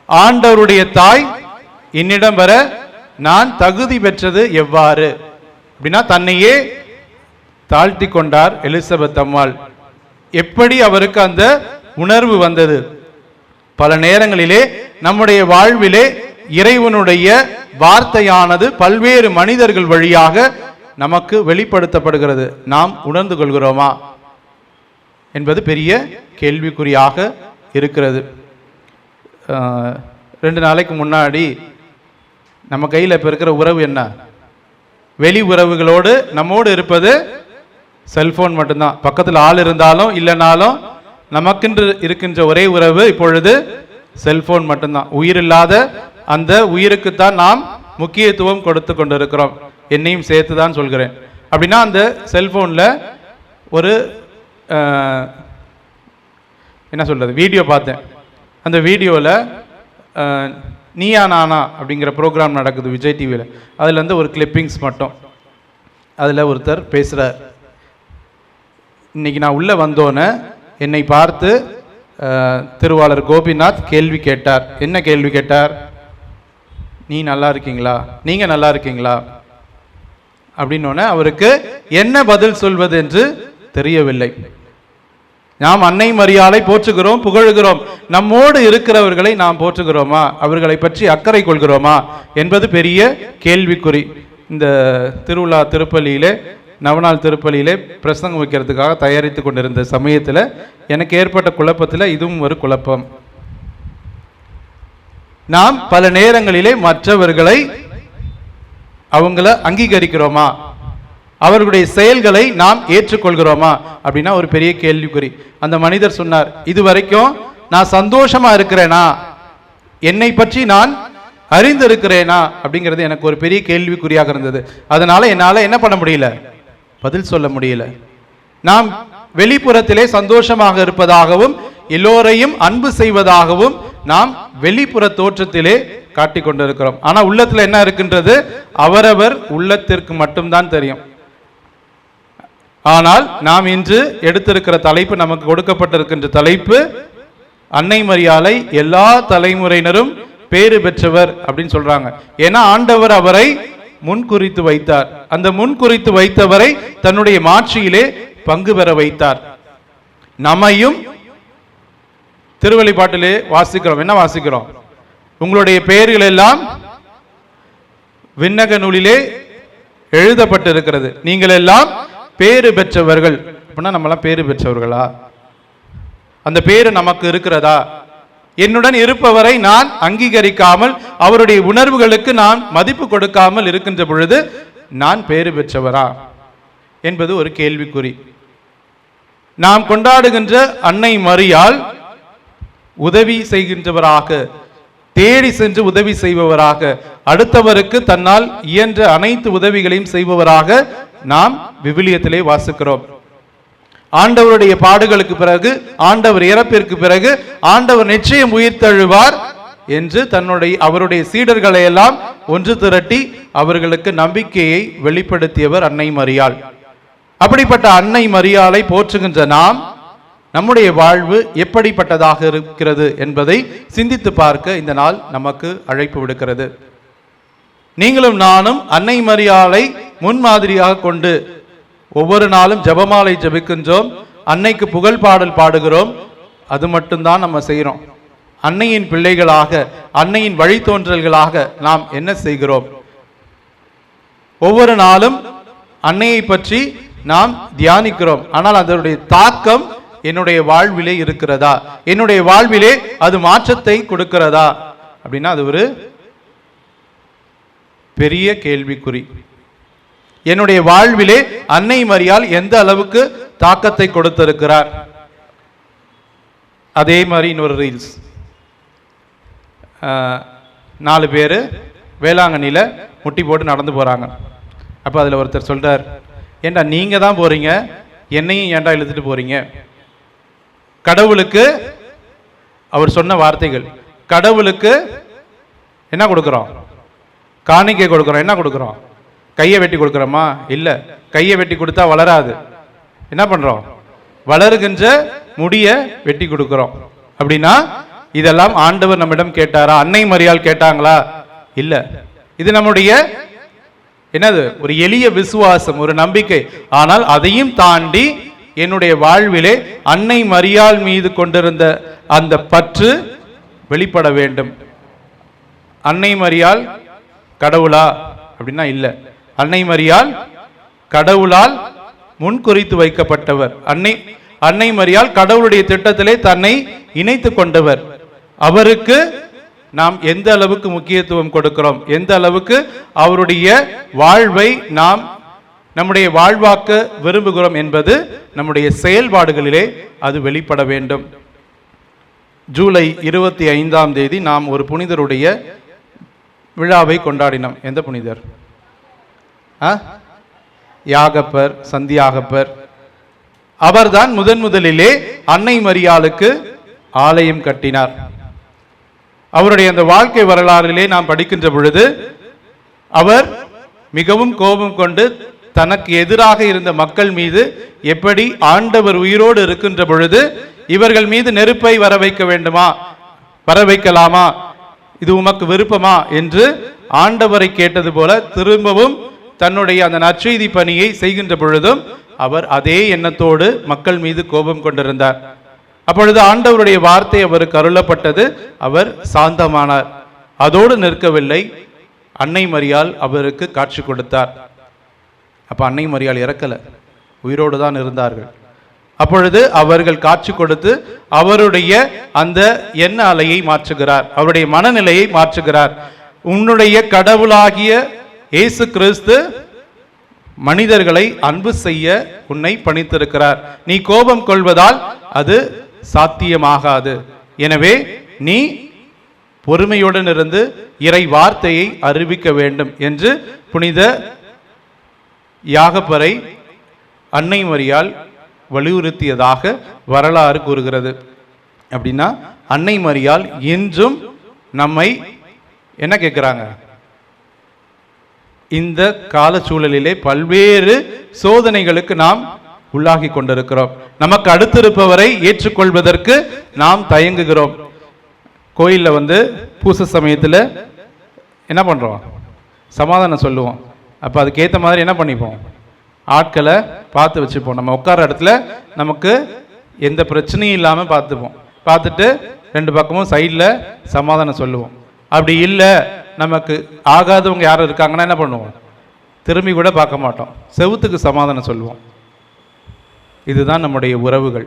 ஆண்டவருடைய தாய் என்னிடம் வர நான் தகுதி பெற்றது எவ்வாறு? அப்படின்னா தன்னையே தாழ்த்தி கொண்டார் எலிசபெத் அம்மாள். எப்படி அவருக்கு அந்த உணர்வு வந்தது? பல நேரங்களிலே நம்முடைய வாழ்விலே இறைவனுடைய வார்த்தையானது பல்வேறு மனிதர்கள் வழியாக நமக்கு வெளிப்படுத்தப்படுகிறது. நாம் உணர்ந்து கொள்கிறோமா என்பது பெரிய கேள்விக்குறியாக இருக்கிறது. 2 நாளைக்கு முன்னாடி நம்ம கையில் இப்போ இருக்கிற உறவு என்ன? வெளி உறவுகளோடு நம்மோடு இருப்பது செல்போன் மட்டும்தான். பக்கத்தில் ஆள் இருந்தாலும் இல்லைனாலும் நமக்கென்று இருக்கின்ற ஒரே உறவு இப்பொழுது செல்போன் மட்டும்தான். உயிர் இல்லாத அந்த உயிருக்குத்தான் நாம் முக்கியத்துவம் கொடுத்து கொண்டிருக்கிறோம். என்னையும் சேர்த்து தான் சொல்கிறேன். அப்படின்னா அந்த செல்போனில் ஒரு என்ன சொல்றது வீடியோ பார்த்தேன். அந்த வீடியோவில் நீயா நானா அப்படிங்கிற ப்ரோக்ராம் நடக்குது விஜய் டிவியில். அதில் வந்து ஒரு கிளிப்பிங்ஸ் மட்டும். அதில் ஒருத்தர் பேசுகிறார். இன்னைக்கு நான் உள்ளே வந்தோன்னே என்னை பார்த்து திருவாளர் கோபிநாத் கேள்வி கேட்டார். என்ன கேள்வி கேட்டார்? நீ நல்லா இருக்கீங்களா, நீங்கள் நல்லா இருக்கீங்களா அப்படின்னோடனே அவருக்கு என்ன பதில் சொல்வது என்று தெரியவில்லை. நாம் அன்னை மரியாளை போற்றுகிறோம், புகழுகிறோம். நம்மோடு இருக்கிறவர்களை நாம் போற்றுகிறோமா, அவர்களை பற்றி அக்கறை கொள்கிறோமா என்பது பெரிய கேள்விக்குறி. இந்த திருவிழா திருப்பலியிலே, நவநாள் திருப்பலியிலே பிரசங்கம் வைக்கிறதுக்காக தயாரித்து கொண்டிருந்த சமயத்தில் எனக்கு ஏற்பட்ட குழப்பத்தில் இதுவும் ஒரு குழப்பம். நாம் பல நேரங்களிலே மற்றவர்களை அவங்கள அங்கீகரிக்கிறோமா, அவர்களுடைய செயல்களை நாம் ஏற்றுக்கொள்கிறோமா அப்படின்னா ஒரு பெரிய கேள்விக்குறி. அந்த மனிதர் சொன்னார், இதுவரைக்கும் நான் சந்தோஷமா இருக்கிறேனா, என்னை பற்றி நான் அறிந்திருக்கிறேனா அப்படிங்கிறது எனக்கு ஒரு பெரிய கேள்விக்குறியாக இருந்தது. அதனால என்னால என்ன பண்ண முடியல, பதில் சொல்ல முடியல. நாம் வெளிப்புறத்திலே சந்தோஷமாக இருப்பதாகவும் எல்லோரையும் அன்பு செய்வதாகவும் நாம் வெளிப்புற தோற்றத்திலே காட்டிக் கொண்டிருக்கிறோம். ஆனா உள்ளத்துல என்ன இருக்கின்றது, அவரவர் உள்ளத்திற்கு மட்டும்தான் தெரியும். ஆனால் நாம் இன்று எடுத்திருக்கிற தலைப்பு, நமக்கு கொடுக்கப்பட்டிருக்கின்ற தலைப்பு, அன்னை மரியாளை எல்லா தலைமுறையினரும் பேறு பெற்றவர் அப்படின்னு சொல்றாங்க. ஏன்னா ஆண்டவர் அவரை முன்குறித்து வைத்தார். அந்த முன்குறித்து வைத்தவரை தன்னுடைய மாட்சியிலே பங்கு பெற வைத்தார். நம்மையும் திருவெளிப்பாட்டிலே வாசிக்கிறோம். என்ன வாசிக்கிறோம்? உங்களுடைய பெயர்கள் எல்லாம் விண்ணக நூலிலே எழுதப்பட்டிருக்கிறது, நீங்கள் எல்லாம் பேறு பெற்றவர்கள். அப்படின்னா நம்மளாம் பேறு பெற்றவர்களா? அந்த பேரு நமக்கு இருக்கிறதா? என்னுடன் இருப்பவரை நான் அங்கீகரிக்காமல், அவருடைய உணர்வுகளுக்கு நான் மதிப்பு கொடுக்காமல் இருக்கின்ற பொழுது நான் பேறு பெற்றவரா என்பது ஒரு கேள்விக்குறி. நாம் கொண்டாடுகின்ற அன்னை மரியாள் உதவி செய்கின்றவராக, தேடி சென்று உதவி செய்பவராக, அடுத்தவருக்கு தன்னால் இயன்ற அனைத்து உதவிகளையும் செய்பவராக நாம் விவிலியத்திலே வாசிக்கிறோம். ஆண்டவருடைய பாடுகளுக்கு பிறகு, ஆண்டவர் இறப்பிற்கு பிறகு ஆண்டவர் நிச்சயம் உயிர்த்தெழுவார் என்று அவருடைய சீடர்களை எல்லாம் ஒன்று திரட்டி அவர்களுக்கு நம்பிக்கையை வெளிப்படுத்தியவர் அன்னை மரியாள். அப்படிப்பட்ட அன்னை மரியாளை போற்றுகின்ற நாம், நம்முடைய வாழ்வு எப்படிப்பட்டதாக இருக்கிறது என்பதை சிந்தித்து பார்க்க இந்த நாள் நமக்கு அழைப்பு விடுக்கிறது. நீங்களும் நானும் அன்னை மரியாளை முன்மாதிரியாக கொண்டு ஒவ்வொரு நாளும் ஜெபமாலை ஜெபிக்கின்றோம், அன்னைக்கு புகழ் பாடல் பாடுகிறோம். அது மட்டும்தான் நம்ம செய்கிறோம். அன்னையின் பிள்ளைகளாக, அன்னையின் வழித்தோன்றல்களாக நாம் என்ன செய்கிறோம்? ஒவ்வொரு நாளும் அன்னையை பற்றி நாம் தியானிக்கிறோம். ஆனால் அதனுடைய தாக்கம் என்னுடைய வாழ்விலே இருக்கிறதா? என்னுடைய வாழ்விலே அது மாற்றத்தை கொடுக்கிறதா அப்படின்னா அது ஒரு பெரிய கேள்விக்குறி. என்னுடைய வாழ்விலே அன்னை மரியாள் எந்த அளவுக்கு தாக்கத்தை கொடுத்திருக்கிறார்? அதே மாதிரி இன்னொரு ரீல்ஸ், 4 பேர் வேளாங்கண்ணியில் முட்டி போட்டு நடந்து போகிறாங்க. அப்போ அதில் ஒருத்தர் சொல்கிறார், ஏண்டா நீங்கள் தான் போகிறீங்க, என்னையும் ஏண்டா இழுத்துட்டு போகிறீங்க? கடவுளுக்கு, அவர் சொன்ன வார்த்தைகள், கடவுளுக்கு என்ன கொடுக்குறோம்? காணிக்கை கொடுக்குறோம். என்ன கொடுக்குறோம்? கையை வெட்டி கொடுக்குறோமா? இல்லை, கையை வெட்டி கொடுத்தா வளராது. என்ன பண்ணுறோம்? வளருகின்ற முடிய வெட்டி கொடுக்குறோம். அப்படின்னா இதெல்லாம் ஆண்டவர் நம்மிடம் கேட்டாரா? அன்னை மரியாள் கேட்டாங்களா? இல்லை. இது நம்முடைய என்னது? ஒரு எளிய விசுவாசம், ஒரு நம்பிக்கை. ஆனால் அதையும் தாண்டி என்னுடைய வாழ்விலே அன்னை மரியாள் மீது கொண்டிருந்த அந்த பற்று வெளிப்பட வேண்டும். அன்னை மரியாள் கடவுளா அப்படின்னா இல்லை. அன்னை மரியாள் கடவுளால் முன்குறித்து வைக்கப்பட்டவர். அன்னை மரியாள் கடவுளுடைய திட்டத்திலே தன்னை இணைத்து கொண்டவர். அவருக்கு நாம் எந்த அளவுக்கு முக்கியத்துவம் கொடுக்கிறோம், எந்த அளவுக்கு அவருடைய வாழ்வை நாம் நம்முடைய வாழ்வாக்க விரும்புகிறோம் என்பது நம்முடைய செயல்பாடுகளிலே அது வெளிப்பட வேண்டும். ஜூலை 25ஆம் தேதி நாம் ஒரு புனிதருடைய விழாவை கொண்டாடினோம். எந்த புனிதர்? யாகப்பர், சந்தியாகப்பர். அவர்தான் முதலிலே அன்னை மரியாளுக்கு ஆலயம் கட்டினார். அவருடைய அந்த வாழ்க்கை வரலாறிலே நாம் படிக்கின்ற பொழுது அவர் மிகவும் கோபம் கொண்டு தனக்கு எதிராக இருந்த மக்கள் மீது எப்படி ஆண்டவர் உயிரோடு இருக்கின்ற பொழுது இவர்கள் மீது நெருப்பை வர வைக்கலாமா, இது உமக்கு விருப்பமா என்று ஆண்டவரை கேட்டது போல திரும்பவும் தன்னுடைய அந்த நற்செய்தி பணியை செய்கின்ற பொழுதும் அவர் அதே எண்ணத்தோடு மக்கள் மீது கோபம் கொண்டிருந்தார். அப்பொழுது ஆண்டவருடைய வார்த்தை அவருக்கு அருளப்பட்டது. அவர் சாந்தமானார். அதோடு நிற்கவில்லை, அன்னை மரியாள் அவருக்கு காட்சி கொடுத்தார். அப்ப அன்னை மரியாள் இறக்கல, உயிரோடு தான் இருந்தார்கள். அப்பொழுது அவர்கள் காட்சி கொடுத்து அவருடைய அந்த எண்ண அலையை மாற்றுகிறார், அவருடைய மனநிலையை மாற்றுகிறார். உன்னுடைய கடவுளாகிய இயேசு கிறிஸ்து மனிதர்களை அன்பு செய்ய உன்னை பணித்திருக்கிறார். நீ கோபம் கொள்வதால் அது சாத்தியமாகாது. எனவே நீ பொறுமையுடன் இருந்து இறை வார்த்தையை அறிவிக்க வேண்டும் என்று புனித யாகப்பரை அன்னை மரியாள் வலியுறுத்தியதாக வரலாறு கூறுகிறது. அப்படின்னா அன்னை மரியாள் இன்றும் நம்மை என்ன கேட்கிறாங்க? இந்த கால சூழலிலே பல்வேறு சோதனைகளுக்கு நாம் உள்ளாகி கொண்டிருக்கிறோம். நமக்கு அடுத்திருப்பவரை ஏற்றுக்கொள்வதற்கு நாம் தயங்குகிறோம். கோயிலில் பூச சமயத்தில் என்ன பண்ணுறோம்? சமாதானம் சொல்லுவோம். அப்போ அதுக்கேற்ற மாதிரி என்ன பண்ணிப்போம்? ஆட்களை பார்த்து வச்சுப்போம். நம்ம உட்கார இடத்துல நமக்கு எந்த பிரச்சனையும் இல்லாமல் பார்த்துப்போம். பார்த்துட்டு ரெண்டு பக்கமும் சைடில் சமாதானம் சொல்லுவோம். அப்படி இல்லை, நமக்கு ஆகாதவங்க யாரும் இருக்காங்கன்னா என்ன பண்ணுவோம்? திரும்பி கூட பார்க்க மாட்டோம், செவுத்துக்கு சமாதானம் சொல்லுவோம். இதுதான் நம்முடைய உறவுகள்.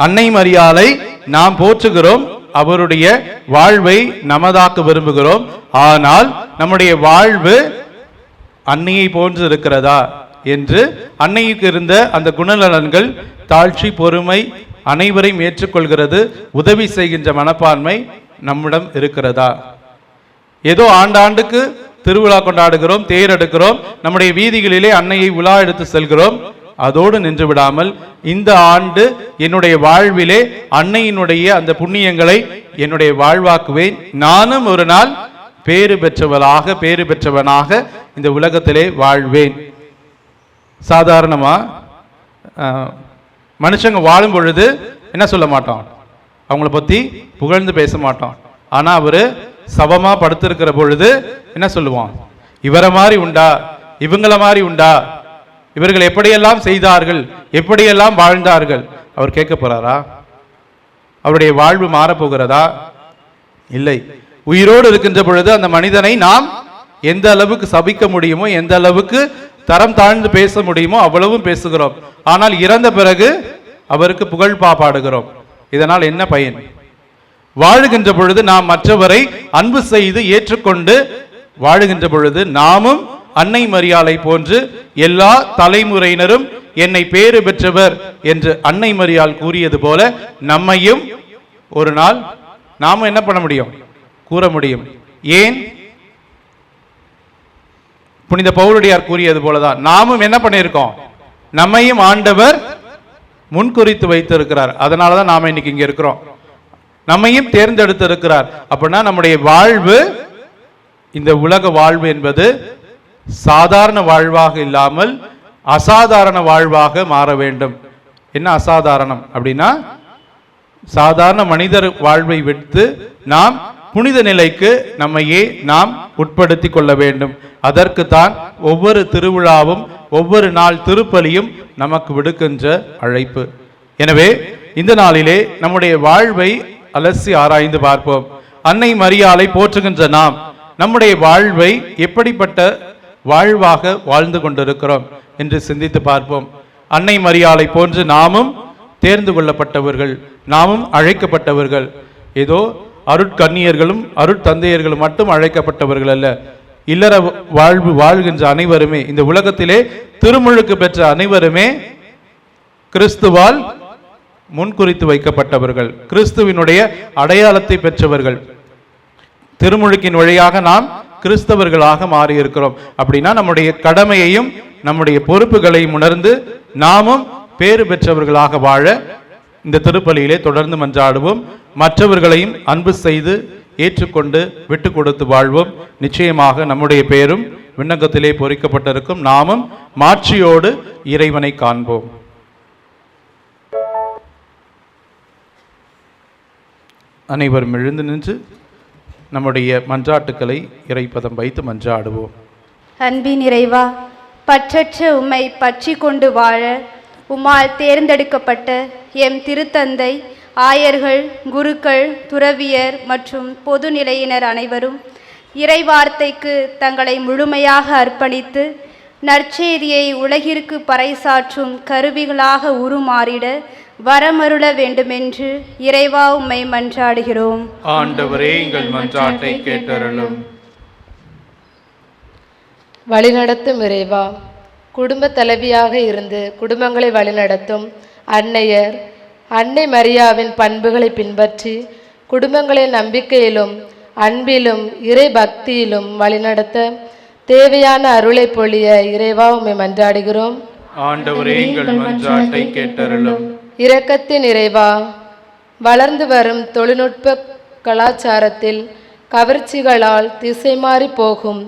அன்னை மரியாளை நாம் போற்றுகிறோம், அவருடைய வாழ்வை நமதாக்க விரும்புகிறோம். ஆனால் நம்முடைய வாழ்வு அன்னையை போன்று இருக்கிறதா என்று, அன்னைக்கு இருந்த அந்த குணநலன்கள், தாழ்ச்சி, பொறுமை, அனைவரையும் ஏற்றுக்கொள்கிறது, உதவி செய்கின்ற மனப்பான்மை நம்மிடம் இருக்கிறதா? ஏதோ ஆண்டாண்டுக்கு திருவிழா கொண்டாடுகிறோம், தேர் எடுக்கிறோம், நம்முடைய வீதிகளிலே அன்னையை உலா எடுத்து செல்கிறோம். அதோடு நின்று விடாமல் இந்த ஆண்டு என்னுடைய வாழ்விலே அன்னையினுடைய அந்த புண்ணியங்களை என்னுடைய வாழ்வாக்குவேன். நானும் ஒரு நாள் பேறு பெற்றவனாக இந்த உலகத்திலே வாழ்வேன். சாதாரணமா மனுஷங்க வாழும் பொழுது என்ன சொல்ல மாட்டோம்? அவங்கள பத்தி புகழ்ந்து பேச மாட்டோம். ஆனா அவரு சவமா படுத்திருக்கிற பொழுது என்ன சொல்லுவான்? இவரை மாதிரி உண்டா, இவங்கள மாதிரி உண்டா, இவர்கள் எப்படியெல்லாம் செய்தார்கள், எப்படியெல்லாம் வாழ்ந்தார்கள். அவர் கேட்க போறாரா? அவருடைய வாழ்வு மாறப்போகிறதா? இல்லை. உயிரோடு இருக்கின்ற பொழுது அந்த மனிதனை நாம் எந்த அளவுக்கு சபிக்க முடியுமோ, எந்த அளவுக்கு தரம் தாழ்ந்து பேச முடியுமோ அவ்வளவும் பேசுகிறோம். ஆனால் இறந்த பிறகு அவருக்கு புகழ் பாடுகிறோம். இதனால் என்ன பயன்? வாழுகின்ற பொழுது நாம் மற்றவரை அன்பு செய்து ஏற்றுக்கொண்டு வாழுகின்ற பொழுது நாமும் அன்னை மரியாளை போன்று எல்லா தலைமுறையினரும் என்னை பேறு பெற்றவர் என்று அன்னை மரியாள் கூறியது போல நம்மையும் ஒரு நாள் நாமும் என்ன பண்ண முடியும்? கூற முடியும். ஏன்? புனித பவுலடியார் கூறியது போலதான் நாமும் என்ன பண்ணியிருக்கோம்? நம்மையும் ஆண்டவர் முன்குறித்து வைத்திருக்கிறார். அதனாலதான் நாம இன்னைக்கு இங்க இருக்கிறோம். நம்மையும் தேர்ந்தெடுத்து இருக்கிறார். அப்படின்னா நம்முடைய வாழ்வு, இந்த உலக வாழ்வு என்பது சாதாரண வாழ்வாக இல்லாமல் அசாதாரண வாழ்வாக மாற வேண்டும். என்ன அசாதாரணம் அப்படின்னா, சாதாரண மனிதர் வாழ்வை விட்டு நாம் புனித நிலைக்கு நம்மையே நாம் உட்படுத்தி கொள்ள வேண்டும். அதற்கு தான் ஒவ்வொரு திருவிழாவும் ஒவ்வொரு நாள் திருப்பலியும் நமக்கு விடுக்கின்ற அழைப்பு. எனவே இந்த நாளிலே நம்முடைய வாழ்வை அலசி ஆராய்ந்து பார்ப்போம். அன்னை மரியாளை போற்றுகின்ற நாம் நம்முடைய வாழ்வை எப்படிப்பட்ட வாழ்வாக வாழ்ந்து கொண்டிருக்கிறோம் என்று சிந்தித்து பார்ப்போம். அன்னை மரியாளை போன்று நாமும் தேர்ந்து கொள்ளப்பட்டவர்கள், நாமும் அழைக்கப்பட்டவர்கள். ஏதோ அருட்கன்னியர்களும் அருட்தந்தையர்களும் மட்டும் அழைக்கப்பட்டவர்கள் அல்ல. இல்லற வாழ்வு வாழ்கின்ற அனைவருமே, இந்த உலகத்திலே திருமுழுக்கு பெற்ற அனைவருமே கிறிஸ்துவால் முன்குறித்து வைக்கப்பட்டவர்கள், கிறிஸ்துவினுடைய அடையாளத்தை பெற்றவர்கள். திருமுழுக்கின் வழியாக நாம் கிறிஸ்தவர்களாக மாறி இருக்கிறோம். அப்படின்னா நம்முடைய கடமையையும் நம்முடைய பொறுப்புகளையும் உணர்ந்து நாமும் பேறு பெற்றவர்களாக வாழ இந்த திருப்பலியிலே தொடர்ந்து மன்றாடுவோம். மற்றவர்களையும் அன்பு செய்து ஏற்றுக்கொண்டு விட்டு கொடுத்து வாழ்வோம். நிச்சயமாக நம்முடைய பேரும் விண்ணகத்திலே பொறிக்கப்பட்டிருக்கும். நாமும் மாட்சியோடு இறைவனை காண்போம். அனைவரும் எழுந்து நின்று நம்முடைய மன்றாட்டுக்களை இறைப்பதம் வைத்து மன்றாடுவோம். அன்பின் இறைவா, பற்றற்ற உம்மை பற்றி கொண்டு வாழ உம்மால் தேர்ந்தெடுக்கப்பட்ட எம் திருத்தந்தை, ஆயர்கள், குருக்கள், துறவியர் மற்றும் பொதுநிலையினர் அனைவரும் இறைவார்த்தைக்கு தங்களை முழுமையாக அர்ப்பணித்து நற்செய்தியை உலகிற்கு பறைசாற்றும் கருவிகளாக உருமாறிட வரமருள வேண்டுமென்று இறைவா உம்மை மன்றாடுகிறோம். ஆண்டவரே, எங்கள் மன்றாட்டை கேட்டருளும். வழிநடத்தும் இறைவா, குடும்ப தலைவியாக இருந்து குடும்பங்களை வழிநடத்தும் அன்னையர் அன்னை மரியாவின் பண்புகளை பின்பற்றி குடும்பங்களை நம்பிக்கையிலும் அன்பிலும் இறை பக்தியிலும் வழிநடத்த தேவையான அருளை பொழிய இறைவா உம்மை மன்றாடுகிறோம். ஆண்டவரே, எங்கள் மன்றாட்டை கேட்டருளும். இரக்கத்தின் இறைவா, வளர்ந்து வரும் தொழில்நுட்ப கலாச்சாரத்தில் கவர்ச்சிகளால் திசை மாறி போகும்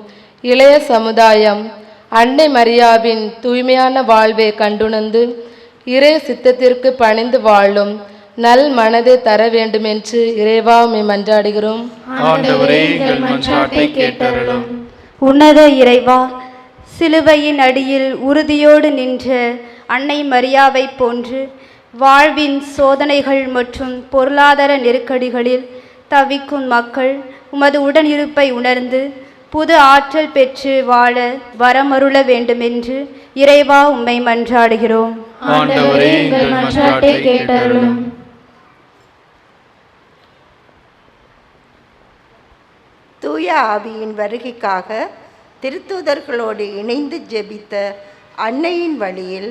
இளைய சமுதாயம் அன்னை மரியாவின் தூய்மையான வாழ்வை கண்டுணர்ந்து இறை சித்தத்திற்கு பணிந்து வாழும் நல் மனதை தர வேண்டுமென்று இறைவா உம்மை மன்றாடுகிறோம். ஆண்டவரே, எங்கள் மன்றாட்டை கேட்டருளும். உன்னத இறைவா, சிலுவையின் அடியில் உறுதியோடு நின்ற அன்னை மரியாவை போன்று வாழ்வின் சோதனைகள் மற்றும் பொருளாதார நெருக்கடிகளில் தவிக்கும் மக்கள் உமது உடனிருப்பை உணர்ந்து புது ஆற்றல் பெற்று வாழ வரமருள வேண்டுமென்று இறைவா உம்மை மன்றாடுகிறோம். ஆண்டவரே, எங்கள் மன்றாட்டை கேட்டருளும். தூய ஆவியின் வருகைக்காக திருத்தூதர்களோடு இணைந்து ஜெபித்த அன்னையின் வழியில்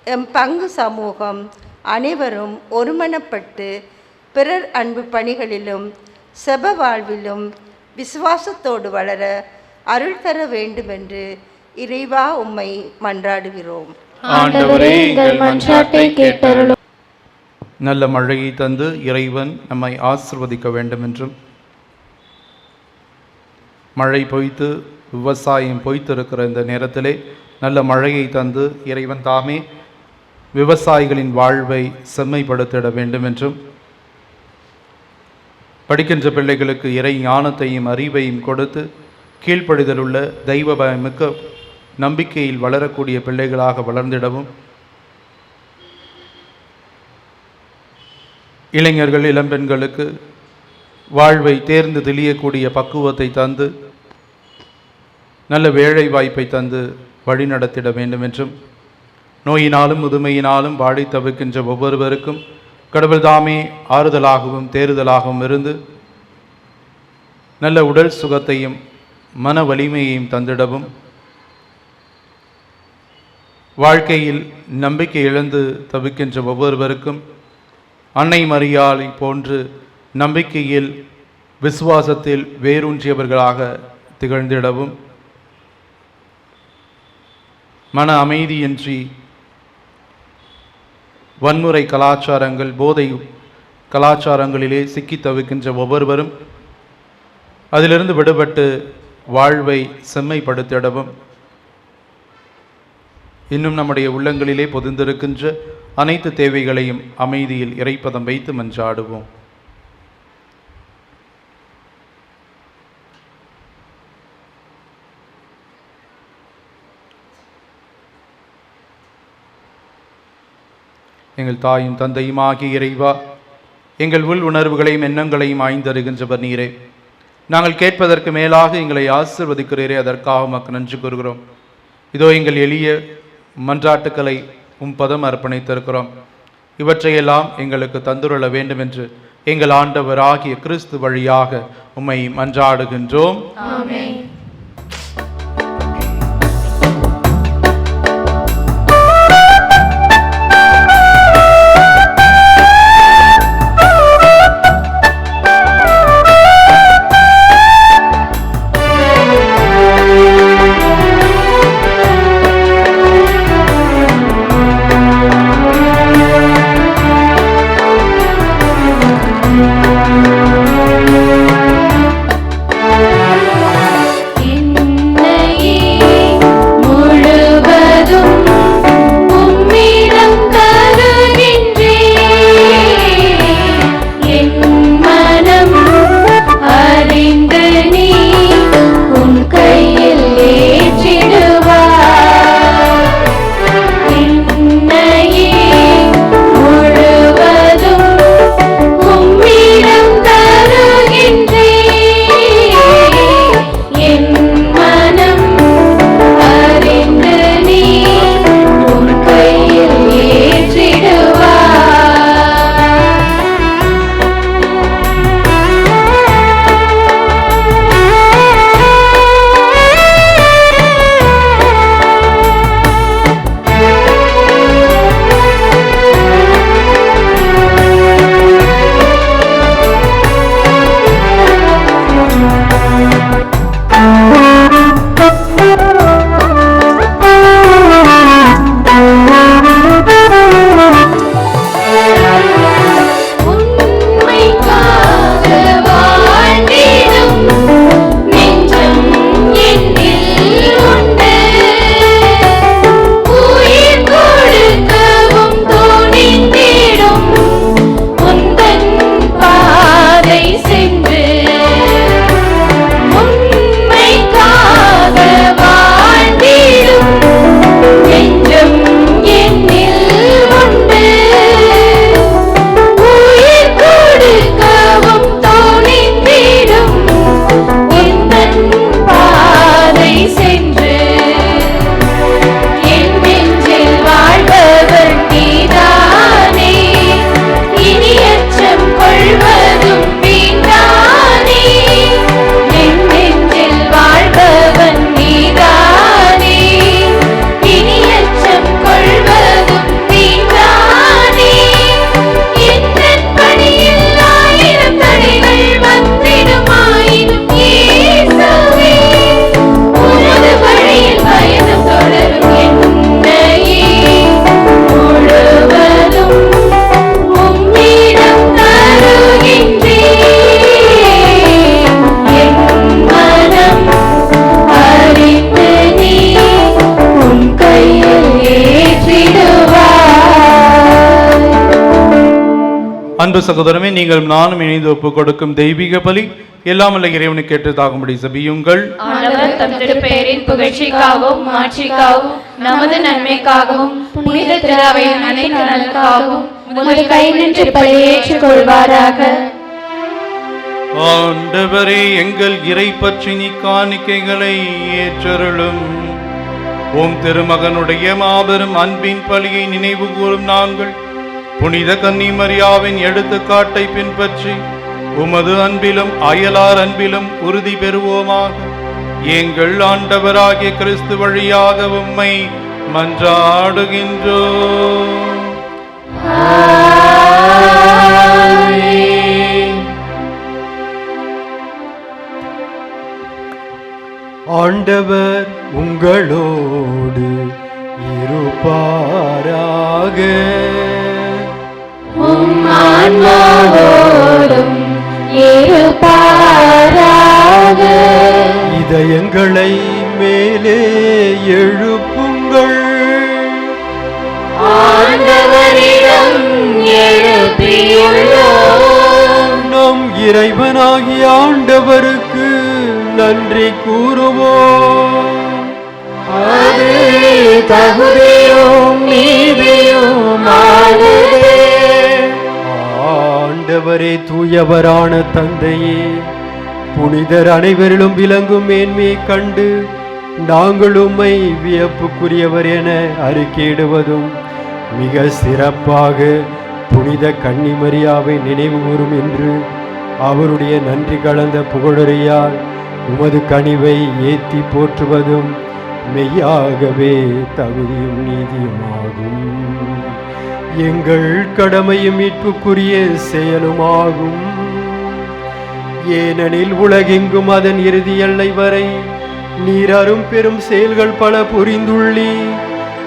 எம் பங்கு சமூகம் அனைவரும் ஒருமனப்பட்டு பிறர் அன்பு பணிகளிலும் செப வாழ்விலும் விசுவாசத்தோடு வளர அருள் தர வேண்டுமென்று இறைவா உம்மை மன்றாடுகிறோம். ஆண்டவரே, எங்கள் மன்றாட்டை கேட்டருளும். நல்ல மழையை தந்து இறைவன் நம்மை ஆசிர்வதிக்க வேண்டும் என்றும், மழை பொய்த்து விவசாயம் பொய்த்திருக்கிற இந்த நேரத்திலே நல்ல மழையை தந்து இறைவன் தாமே விவசாயிகளின் வாழ்வை செம்மைப்படுத்திட வேண்டும் என்றும், படிக்கின்ற பிள்ளைகளுக்கு இறை ஞானத்தையும் அறிவையும் கொடுத்து கீழ்ப்படிதலுள்ள தெய்வ பயமிக்க நம்பிக்கையில் வளரக்கூடிய பிள்ளைகளாக வளர்ந்திடவும், இளைஞர்கள் இளம்பெண்களுக்கு வாழ்வை தேர்ந்து தெளியக்கூடிய பக்குவத்தை தந்து நல்ல வேலை வாய்ப்பை தந்து வழிநடத்திட வேண்டும் என்றும், நோயினாலும் முதுமையினாலும் வாடி தவிக்கின்ற ஒவ்வொருவருக்கும் கடவுள் தாமே ஆறுதலாகவும் தேறுதலாகவும் இருந்து நல்ல உடல் சுகத்தையும் மன வலிமையையும் தந்திடவும், வாழ்க்கையில் நம்பிக்கை இழந்து தவிக்கின்ற ஒவ்வொருவருக்கும் அன்னை மரியாளை போன்று நம்பிக்கையில் விசுவாசத்தில் வேரூன்றியவர்களாக திகழ்ந்திடவும், மன அமைதியின்றி வன்முறை கலாச்சாரங்கள் போதை கலாச்சாரங்களிலே சிக்கி தவிக்கின்ற ஒவ்வொருவரும் அதிலிருந்து விடுபட்டு வாழ்வை செம்மைப்படுத்திடவும், இன்னும் நம்முடைய உள்ளங்களிலே பொதிந்திருக்கின்ற அனைத்து தேவைகளையும் அமைதியில் இறைப்பதம் வைத்து மன்றாடுவோம். எங்கள் தாயும் தந்தையும் ஆகிய இறைவா, எங்கள் உள் உணர்வுகளையும் எண்ணங்களையும் ஆய்ந்தருகின்றவர் நீரே. நாங்கள் கேட்பதற்கு மேலாக எங்களை ஆசிர்வதிக்கிறீரே, அதற்காக உமக்கு நன்றி கூறுகிறோம். இதோ எங்கள் எளிய மன்றாட்டுக்களை பதம் அர்ப்பணித்திருக்கிறோம். இவற்றையெல்லாம் எங்களுக்கு தந்துருள வேண்டும் என்று எங்கள் ஆண்டவர் ஆகிய கிறிஸ்து வழியாக உம்மை மன்றாடுகின்றோம். ஆமென். அன்பு சகோதரமே, நீங்கள் நானும் இணைந்து ஒப்புக் கொடுக்கும் தெய்வீக பலி எல்லாம் வல்ல இறைவனுக்கு ஏற்றதாகும்படி செபியுங்கள். ஆண்டவர் தம் திருப்பெயரின் புகழ்ச்சிக்காகவும் மாட்சிக்காகவும் நமது நன்மைக்காகவும் புனித திருஅவையின் அனைத்து நலனுக்காகவும் உமது கை நின்று பலியை ஏற்றுக்கொள்வாராக. ஆண்டவரே, எங்கள் இறை பற்றினி காணிக்கைகளை ஏற்றருளும். உம் திருமகனுடைய மாபெரும் அன்பின் பலியை நினைவு கூறும் நாங்கள் புனித கன்னி மரியாவின் எடுத்துக்காட்டை பின்பற்றி உமது அன்பிலும் அயலார் அன்பிலும் உறுதி பெறுவோமாக. எங்கள் ஆண்டவராகிய கிறிஸ்து வழியாக உம்மை மன்றாடுகின்றோம். ஆண்டவர் உங்களோடு இருப்பாராக. உம் ஆன்மாவோடும் இருப்பாராக. இதயங்களை மேலே எழுப்புங்கள். ஆண்டவரிடம் எழுப்பியுள்ளோம். நம் இறைவனாகிய ஆண்டவருக்கு நன்றி கூறுவோம். அது தகுதியும் நீதியுமானதே. ஆண்டவரே, தூயவரான தந்தையே, புனிதர் அனைவரிலும் விளங்கும் மேன்மையை கண்டு நாங்கள் உம்மை வியப்புக்குரியவர் என அறிக்கையிடுவதும் மிக சிறப்பாக புனித கன்னிமரியாவை நினைவு கூறும் என்று அவருடைய நன்றி கலந்த புகழுரையால் உமது கனிவை ஏத்தி போற்றுவதும் மெய்யாகவே தகுதியும் நீதியுமாகும். எங்கள் கடமையும் மீட்புக்குரிய செயலுமாகும். ஏனெனில் உலகெங்கும் அதன் இறுதி எல்லை வரை நீர் அரும் பெரும் செயல்கள் பல புரிந்துள்ளி,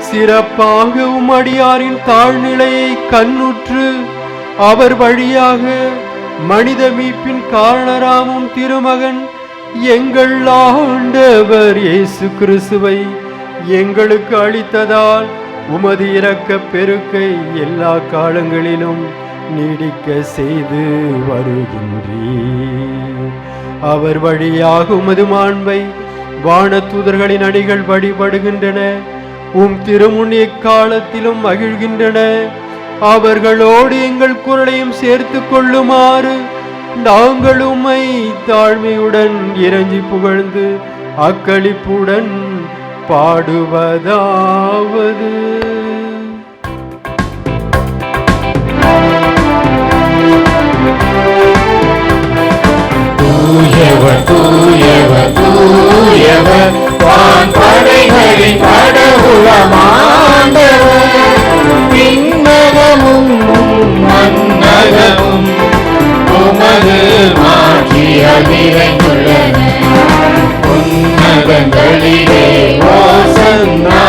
சிறப்பாக உம்மடியாரின் தாழ்நிலையை கண்ணுற்று அவர் வழியாக மனித மீட்பின் காரணராமும் திருமகன் எங்கள் ஆண்டவர் இயேசு கிறிஸ்துவை எங்களுக்கு அளித்ததால் உமது இரக்க பெருக்கை எல்லா காலங்களிலும் நீடிக்க செய்து வருகின்றீர். அவர் வழியாக உமது மாண்பை வானதூதர்களின் அணிகள் வழிபடுகின்றன. உம் திருமுன் எக்காலத்திலும் மகிழ்கின்றன. அவர்களோடு எங்கள் குரலையும் சேர்த்து கொள்ளுமாறு நாங்கள் உம்மை தாழ்மையுடன் இறைஞ்சி புகழ்ந்து அக்களிப்புடன் பாடுவதாவது. தூயவர் தூயவர் தூயவர் வான்படைகளின் கடவுளமாண்டவர். விண்ணகமும் மன்னகமும் உமது மாட்சியால் நிறைந்துள்ளன. உன்னதங்களிலே ஓசன்னா,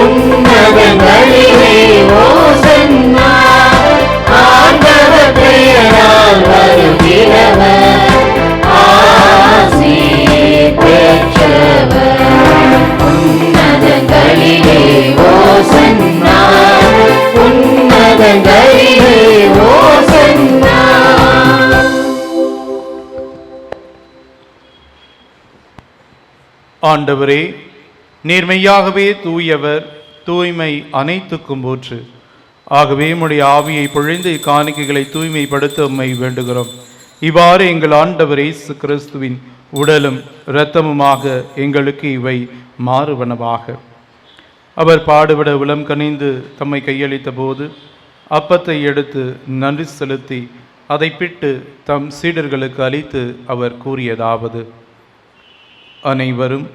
உன்னதங்களிலே ஓசன்னா. ஆண்டவர் பெயரால் வருகிறவர் ஆசி பெற்றவர். உன்னதங்களிலே ஓசன்னா, உன்னதங்களிலே ஓசன்னா. ஆண்டவரே, நேர்மையாகவே தூயவர், தூய்மை அனைத்துக்கும் போற்று. ஆகவே உம்முடைய ஆவியை பொழிந்து இக்காணிக்கைகளை தூய்மைப்படுத்த உம்மை வேண்டுகிறோம். இவ்வாறு எங்கள் ஆண்டவர் இயேசு கிறிஸ்துவின் உடலும் இரத்தமுமாக எங்களுக்கு இவை மாறுவனவாக. அவர் பாடுபட உளம் கனிந்து தம்மை கையளித்த போது அப்பத்தை எடுத்து நன்றி செலுத்தி அதை பிட்டு தம் சீடர்களுக்கு அளித்து அவர் கூறியதாவது: அனைவரும்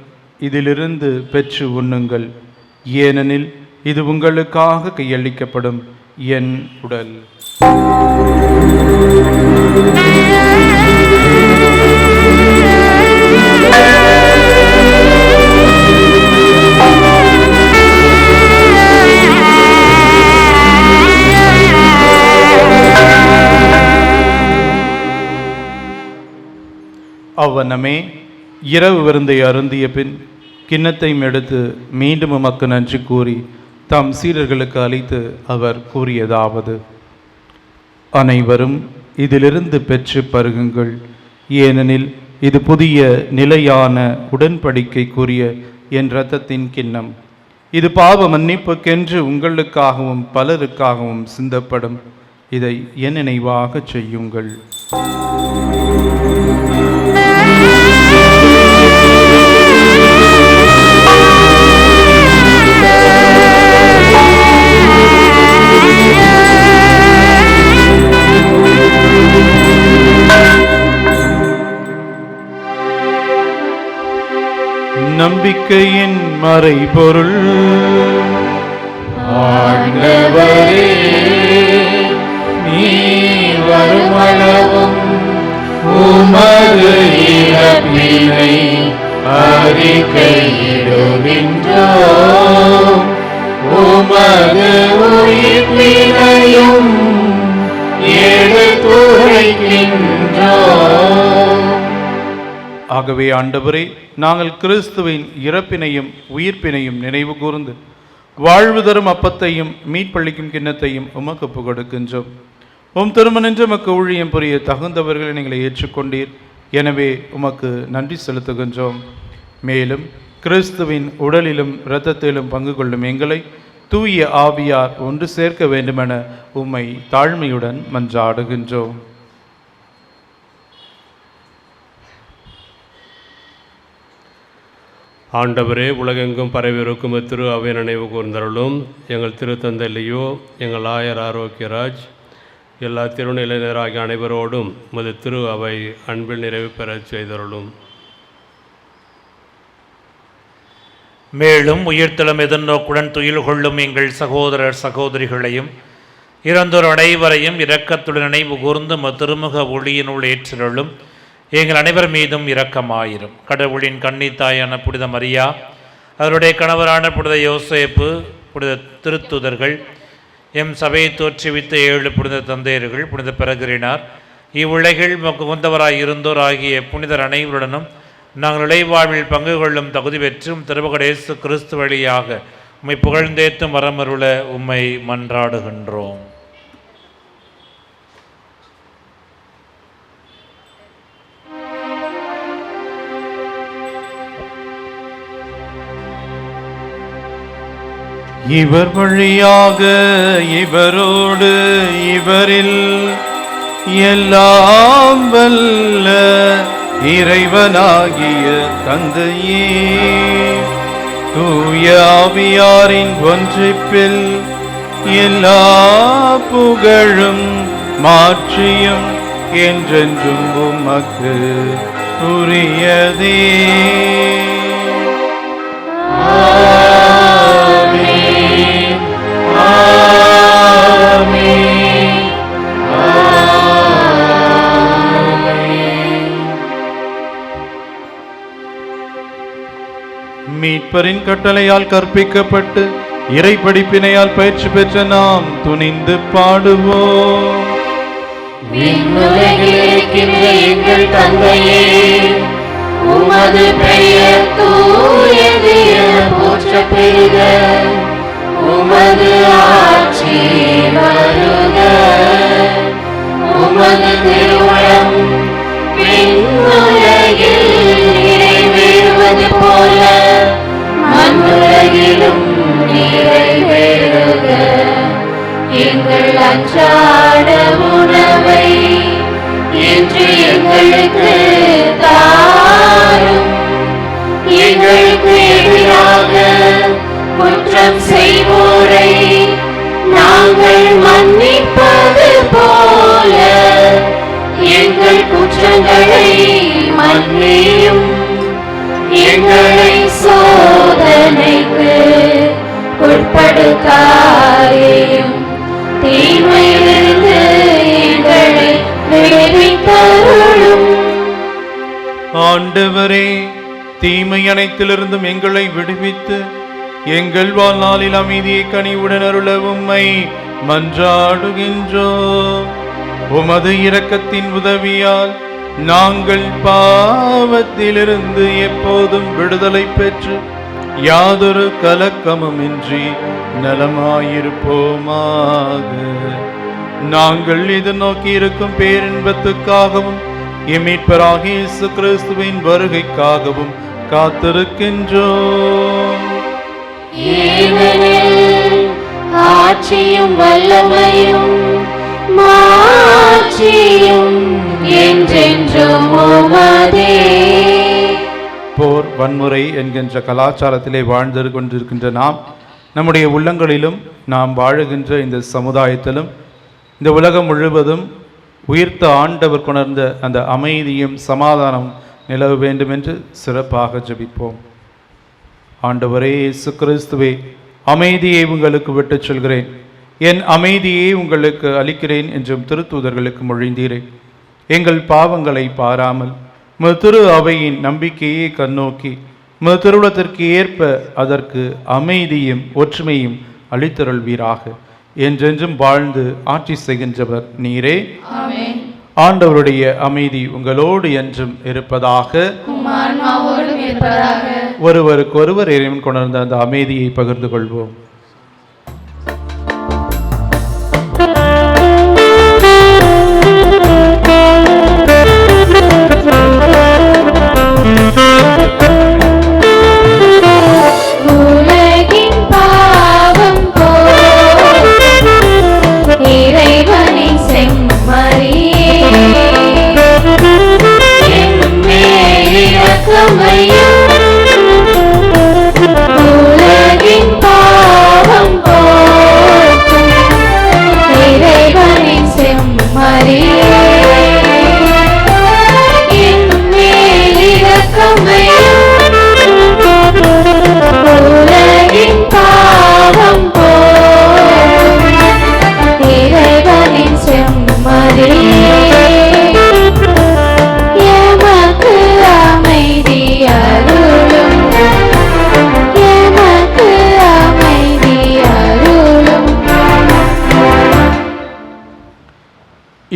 இதிலிருந்து பெற்று உண்ணுங்கள், ஏனெனில் இது உங்களுக்காக கையளிக்கப்படும் என் உடல். அவ்வண்ணமே இரவு விருந்தை அருந்திய பின் கிண்ணத்தையும் எடுத்து மீண்டும் உமக்கு நன்றி கூறி தம் சீடர்களுக்கு அளித்து அவர் கூறியதாவது: அனைவரும் இதிலிருந்து பெற்று பருகுங்கள். ஏனெனில் இது புதிய நிலையான உடன்படிக்கைக்குரிய என் இரத்தத்தின் கிண்ணம். இது பாவ மன்னிப்புக்கென்று உங்களுக்காகவும் பலருக்காகவும் சிந்தப்படும். இதை என் நினைவாக செய்யுங்கள். நம்பிக்கையின் மறைபொருள். ஆண்டவரே, நீர் வருமளவும் உமது இறப்பினை அறிக்கையிடுகின்றோம், உமது உயிர்ப்பினையும் எடுத்துரைக்கின்றோம். ஆகவே ஆண்டவரே, நாங்கள் கிறிஸ்துவின் இறப்பினையும் உயிர்ப்பினையும் நினைவு கூர்ந்து வாழ்வு தரும் அப்பத்தையும் மீட்பளிக்கும் கிண்ணத்தையும் உமக்கு ஒப்புக் கொடுக்கின்றோம். உம் திருமணென்று உமக்கு ஊழியம் புரிய தகுந்தவர்களை நீங்களை ஏற்றுக்கொண்டீர். எனவே உமக்கு நன்றி செலுத்துகின்றோம். மேலும் கிறிஸ்துவின் உடலிலும் இரத்தத்திலும் பங்கு கொள்ளும் எங்களை தூய ஆவியார் ஒன்று சேர்க்க வேண்டுமென உம்மை தாழ்மையுடன் மன்றாடுகின்றோம். ஆண்டவரே, உலகெங்கும் பரவியிருக்கும் திரு அவை நினைவு கூர்ந்தருளும். எங்கள் திருத்தந்தை லியோ, எங்கள் ஆயர் ஆரோக்கியராஜ், எல்லா திருநிலையினராகிய அனைவரோடும் உமது திரு அவை அன்பில் நிறைவு பெறச் செய்தருளும். மேலும் உயிர்த்தெழும் எதிர்நோக்குடன் துயில் கொள்ளும் எங்கள் சகோதரர் சகோதரிகளையும் இறந்தோர் அனைவரையும் இரக்கத்துடன் நினைவு கூர்ந்து திருமுக ஒளியினுள் ஏற்றருளும். எங்கள் அனைவர் மீதும் இரக்கமாயிரும். கடவுளின் கன்னித்தாயான புனித மரியா, அவருடைய கணவரான புனித யோசேப்பு, புனித திருத்துதர்கள், எம் சபையை தோற்றுவித்த 7 புனித தந்தையர்கள், புனித பிரகரினார், இவ்வுலகில் உகந்தவராய் இருந்தோர் ஆகிய புனிதர் அனைவருடனும் நாங்கள் இளைவாழ்வில் பங்கு கொள்ளும் தகுதி பெற்றும் திருமகடேசு கிறிஸ்து வழியாக உம்மை புகழ்ந்தேத்தும் வரமருள உம்மை மன்றாடுகின்றோம். இவர் வழியாக இவரோடு இவரில் எல்லாம் வல்ல இறைவனாகிய தந்தையே, தூய ஆவியாரின் ஒன்றிப்பில் எல்லா புகழும் மாற்றியும் என்றென்றும் உமக்கு உரியதே. மீட்பரின் கட்டளையால் கற்பிக்கப்பட்டு இறை படிப்பினையால் பயிற்சி பெற்ற நாம் துணிந்து பாடுவோம். விண்ணுலகில் இருக்கின்ற எங்கள் தந்தையே, உமது பெயர் தூயது என போற்றப் பெறுக. உமது ஆட்சி வருக. உமது திருவுளம் விண்ணுலகில் நிறைவேறுவது போல மண்ணுலகிலும் நிறைவேறுக. எங்கள் அன்றாட உணவை இன்று எங்களுக்கு தாரும். எங்களுக்கு எதிராக குற்றம் செய்வோரை நாங்கள் மன்னிப்பது போல எங்கள் குற்றங்களை மன்னியும். எங்களை சோதனைக்கு உட்படுத்தாதேயும், தீமையிலிருந்து எங்களை விடுவித்தருளும். ஆண்டவரே, தீமை அனைத்திலிருந்தும் எங்களை விடுவித்து எங்கள் வாழ்நாளில் அமைதியை கனிவுடன் அருள உம்மை மன்றாடுகின்றோம். உமது இரக்கத்தின் உதவியால் நாங்கள் பாவத்திலிருந்து எப்போதும் விடுதலை பெற்று யாதொரு கலக்கமுமின்றி நலமாயிருப்போமாக. நாங்கள் எதிர்நோக்கி இருக்கும் பேரின்பத்துக்காகவும் மீட்பராகிய இயேசு கிறிஸ்துவின் வருகைக்காகவும் காத்திருக்கின்றோம். ஆட்சியும் வல்லமையும் மாட்சியும் என்றென்றும் உமதே. போர், வன்முறை என்கின்ற கலாச்சாரத்திலே வாழ்ந்து கொண்டிருக்கின்ற நாம், நம்முடைய உள்ளங்களிலும் நாம் வாழுகின்ற இந்த சமுதாயத்திலும் இந்த உலகம் முழுவதும் உயிர்த்த ஆண்டவர் கொணர்ந்த அந்த அமைதியும் சமாதானம் நிலவ வேண்டும் என்று சிறப்பாக ஜெபிப்போம். ஆண்டவரே இயேசு கிறிஸ்துவே, அமைதியை உங்களுக்கு விட்டுச் சொல்கிறேன், என் அமைதியை உங்களுக்கு அளிக்கிறேன் என்றும் திருத்தூதர்களுக்கு மொழிந்தீரே. எங்கள் பாவங்களை பாராமல் திரு அவையின் நம்பிக்கையை கண்ணோக்கி திருவுளத்திற்கு ஏற்ப அதற்கு அமைதியும் ஒற்றுமையும் அளித்தருள்வீராக. என்றென்றும் வாழ்ந்து ஆட்சி செய்கின்றவர் நீரே. ஆண்டவருடைய அமைதி உங்களோடு என்றும் இருப்பதாக. ஒருவருக்கொருவர் இறைவன் கொணர்ந்த அந்த அமைதியை பகிர்ந்து கொள்வோம்.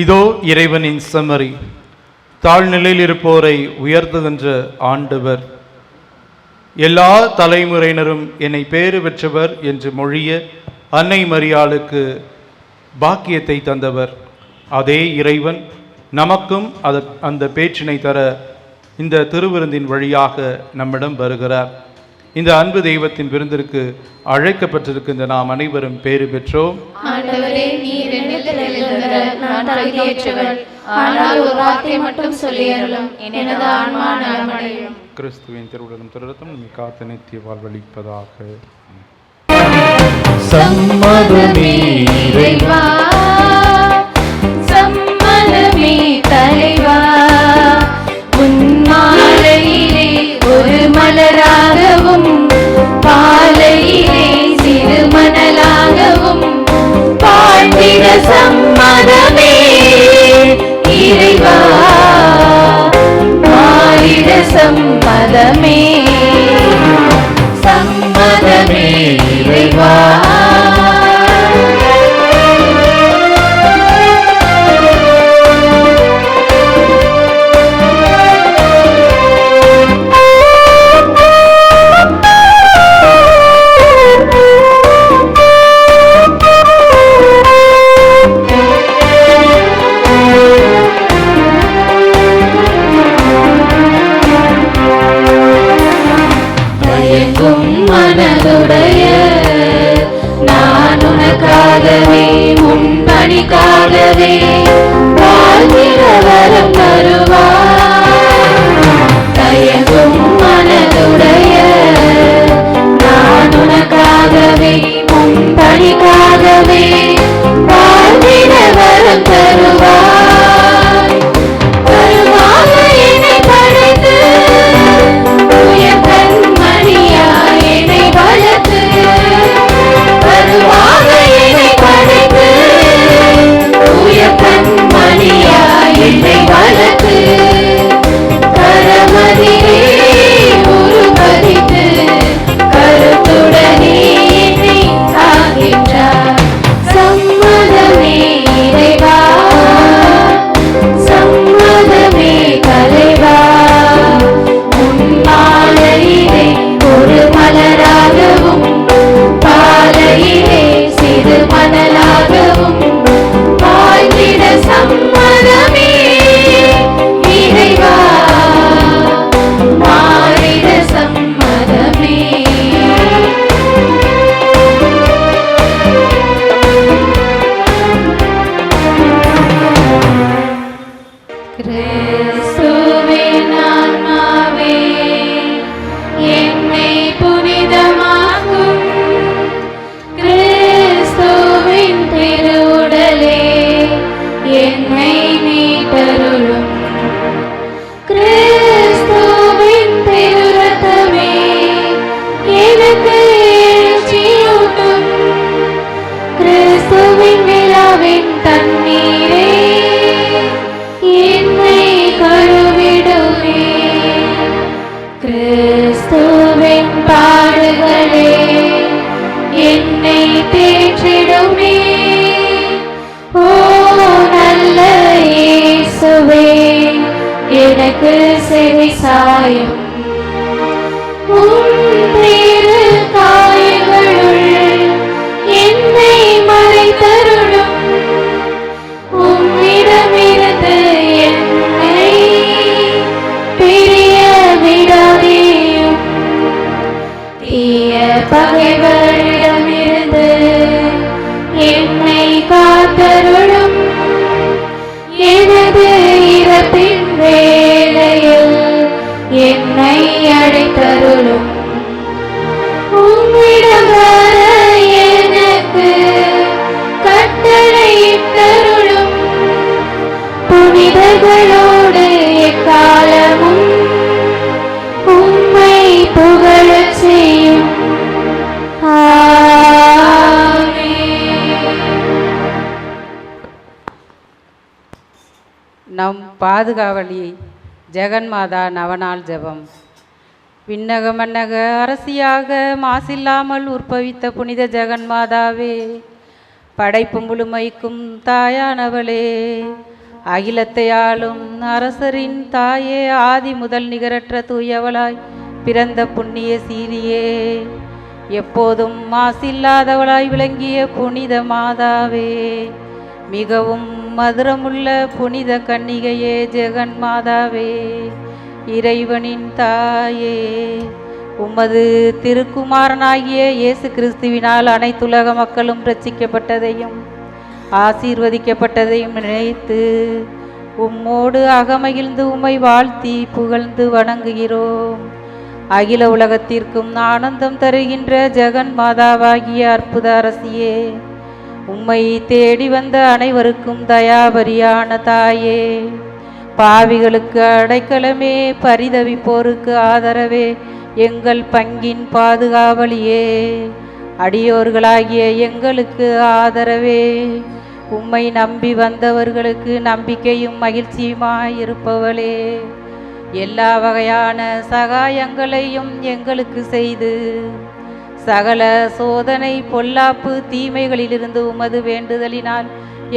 இதோ இறைவனின் செம்மறி, தாழ்நிலையில் இருப்போரை உயர்த்துகின்ற ஆண்டவர். எல்லா தலைமுறையினரும் என்னை பேறு பெற்றவர் என்று மொழிய அன்னை மரியாளுக்கு பாக்கியத்தை தந்தவர். அதே இறைவன் நமக்கும் அந்த பேற்றினை தர இந்த திருவிருந்தின் வழியாக நம்மிடம் வருகிறார். இந்த அன்பு தெய்வத்தின் விருந்திற்கு அழைக்கப்பட்டிருக்கின்ற நாம் அனைவரும் பேறு பெற்றோம். கிறிஸ்துவின் திருவுடலும் திருரத்தம் நம்மை காத்து நித்திய வாழ்வளிப்பதாக. சம்மதமே இறைவா, சம்மதமே தலைவா, உன்மாலையிலே ஒரு மலராகவும் பாலையிலே சிறு மணலாகவும் வாழ்ந்திட சம்மதமே இறைவா, மாறிட சம்மதமே, சம்மதமே இறைவா. மனதுடைய நான் உனக்காகவே முன்பணிக்காகவே வாழ்ந்திட வரம் தருவார். தயங்கும் மனதுடைய நான் உனக்காகவே முன்பணிக்காகவே வாழ்ந்திட வரம் தருவார். வருவாக என்னை படைத்து உயர் கண்மணியா என்னை வளர்த்து, வருவாக என்னை படைத்து உயர் கண்மணியா என்னை வளர்த்து, கரமதிலே உருவதித்து கருத்துடனே என்னை ஆகின்றார். சாயும் உம் திரு காயங்களுள் என்னை மறைத்தருளும் உம்மிடமிருந்து என்னை பிரிய விடாதேயும் தீய பகைவரிடமிருந்து என்னை காத்தருளும் எனது இறப்பின் வேளையில் என்னை அழைத்தருளும் உம்மிடம் வர எனக்கு கட்டளையிட்டருளும் புனிதர்களோடு எக்காலமும் உம்மை புகழச் செய்யும். நம் பாதுகாவலி ஜெகன்மாதா நவநாள் ஜெபம். விண்ணக மன்னக அரசியாக மாசில்லாமல் உற்பவித்த புனித ஜெகன்மாதாவே, படைப்பும் முழுமைக்கும் தாயானவளே, அகிலத்தையாளும் அரசரின் தாயே, ஆதி முதல் நிகரற்ற தூயவளாய் பிறந்த புண்ணிய சீலியே, எப்போதும் மாசில்லாதவளாய் விளங்கிய புனித மாதாவே, மிகவும் மதுரமுள்ள புனித கன்னிகையே ஜெகன்மாதாவே, இறைவனின் தாயே, உமது திருக்குமாரனாகிய இயேசு கிறிஸ்துவினால் அனைத்துலக மக்களும் ரட்சிக்கப்பட்டதையும் ஆசீர்வதிக்கப்பட்டதையும் நினைத்து உம்மோடு அகமகிழ்ந்து உம்மை வாழ்த்தி புகழ்ந்து வணங்குகிறோம். அகில உலகத்திற்கும் ஆனந்தம் தருகின்ற ஜெகன்மாதாவாகிய அற்புத அரசியே, உம்மை தேடி வந்த அனைவருக்கும் தயாபரியான தாயே, பாவிகளுக்கு அடைக்கலமே, பரிதவிப்போருக்கு ஆதரவே, எங்கள் பங்கின் பாதுகாவலியே, அடியோர்களாகிய எங்களுக்கு ஆதரவே, உம்மை நம்பி வந்தவர்களுக்கு நம்பிக்கையும் மகிழ்ச்சியுமாயிருப்பவளே, எல்லா வகையான சகாயங்களையும் எங்களுக்கு செய்து சகல சோதனை பொல்லாப்பு தீமைகளிலிருந்து உமது வேண்டுதலினால்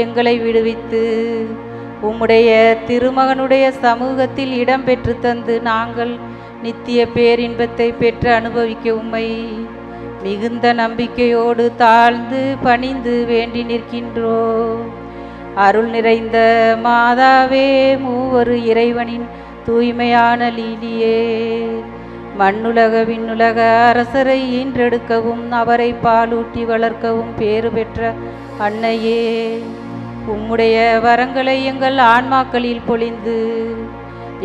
எங்களை விடுவித்து உம்முடைய திருமகனுடைய சமூகத்தில் இடம்பெற்று தந்து நாங்கள் நித்திய பேரின்பத்தை பெற்று அனுபவிக்க உம்மை மிகுந்த நம்பிக்கையோடு தாழ்ந்து பணிந்து வேண்டி நிற்கின்றோம். அருள் நிறைந்த மாதாவே, மூவரு இறைவனின் தூய்மையான லீலியே, மண்ணுலக விண்ணுலக அரசரை ஈன்றெடுக்கவும் அவரை பாலூட்டி வளர்க்கவும் பேறு பெற்ற அன்னையே, உம்முடைய வரங்களை எங்கள் ஆன்மாக்களில் பொழிந்து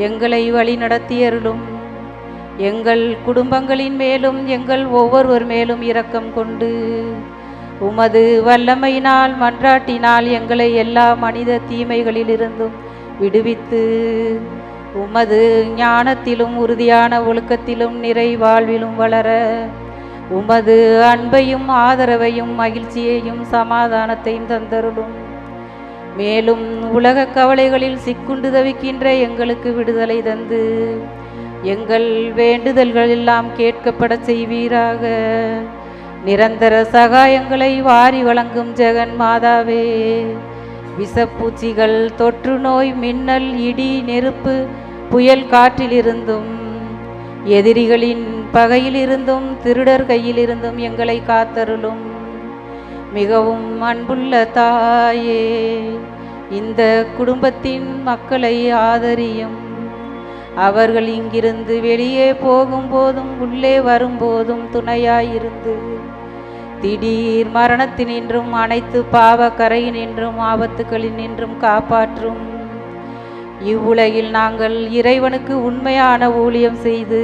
எங்களை வழி நடத்தியருளும். எங்கள் குடும்பங்களின் மேலும் எங்கள் ஒவ்வொருவர் மேலும் இரக்கம் கொண்டு உமது வல்லமையினால் மன்றாட்டினால் எங்களை எல்லா மனித தீமைகளிலிருந்தும் விடுவித்து உமது ஞானத்திலும் உறுதியான ஒழுக்கத்திலும் நிறை வாழ்விலும் வளர உமது அன்பையும் ஆதரவையும் மகிழ்ச்சியையும் சமாதானத்தையும் தந்தருளும். மேலும் உலக கவலைகளில் சிக்குண்டு தவிக்கின்ற எங்களுக்கு விடுதலை தந்து எங்கள் வேண்டுதல்கள் எல்லாம் கேட்கப்பட செய்வீராக. நிரந்தர சகாயங்களை வாரி வழங்கும் ஜெகன் மாதாவே, விஷப்பூச்சிகள், தொற்று நோய், மின்னல், இடி, நெருப்பு, புயல் காற்றிலிருந்தும் எதிரிகளின் பகையிலிருந்தும் திருடர் கையிலிருந்தும் எங்களை காத்தருளும். மிகவும் அன்புள்ள தாயே, இந்த குடும்பத்தின் மக்களை ஆதரியும். அவர்கள் இங்கிருந்து வெளியே போகும்போதும் உள்ளே வரும்போதும் துணையாயிருந்து திடீர் மரணத்தினின்றும் அனைத்து பாவ கரையினின்றும் ஆபத்துகளினின்றும் காப்பாற்றும். இவ்வுலகில் நாங்கள் இறைவனுக்கு உண்மையான ஊழியம் செய்து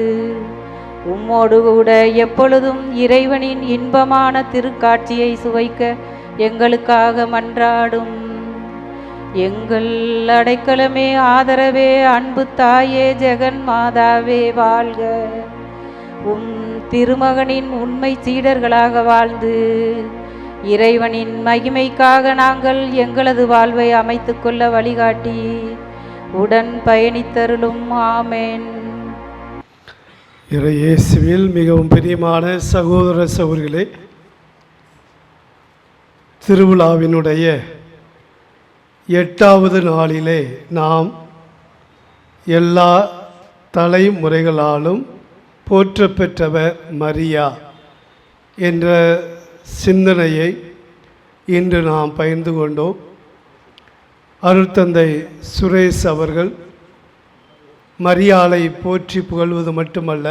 உம்மோடு கூட எப்பொழுதும் இறைவனின் இன்பமான திருக்காட்சியை சுவைக்க எங்களுக்காக மன்றாடும். எங்கள் அடைக்கலமே, ஆதரவே, அன்பு தாயே, ஜெகன் மாதாவே வாழ்க. உம் திருமகனின் உண்மை சீடர்களாக வாழ்ந்து இறைவனின் மகிமைக்காக நாங்கள் எங்களது வாழ்வை அமைத்து கொள்ள வழிகாட்டி உடன் பயணித்தருளும். ஆமேன். இறையேசுவில் மிகவும் பிரியமான சகோதர சகோதரிகளே, திருவிழாவினுடைய 8வது நாளிலே நாம் எல்லா தலைமுறைகளாலும் போற்ற பெற்றவர் மரியா என்ற சிந்தனையை இன்று நாம் பகிர்ந்து கொண்டோம். அருட்தந்தை சுரேஷ் அவர்கள் மரியாளை போற்றி புகழ்வது மட்டுமல்ல,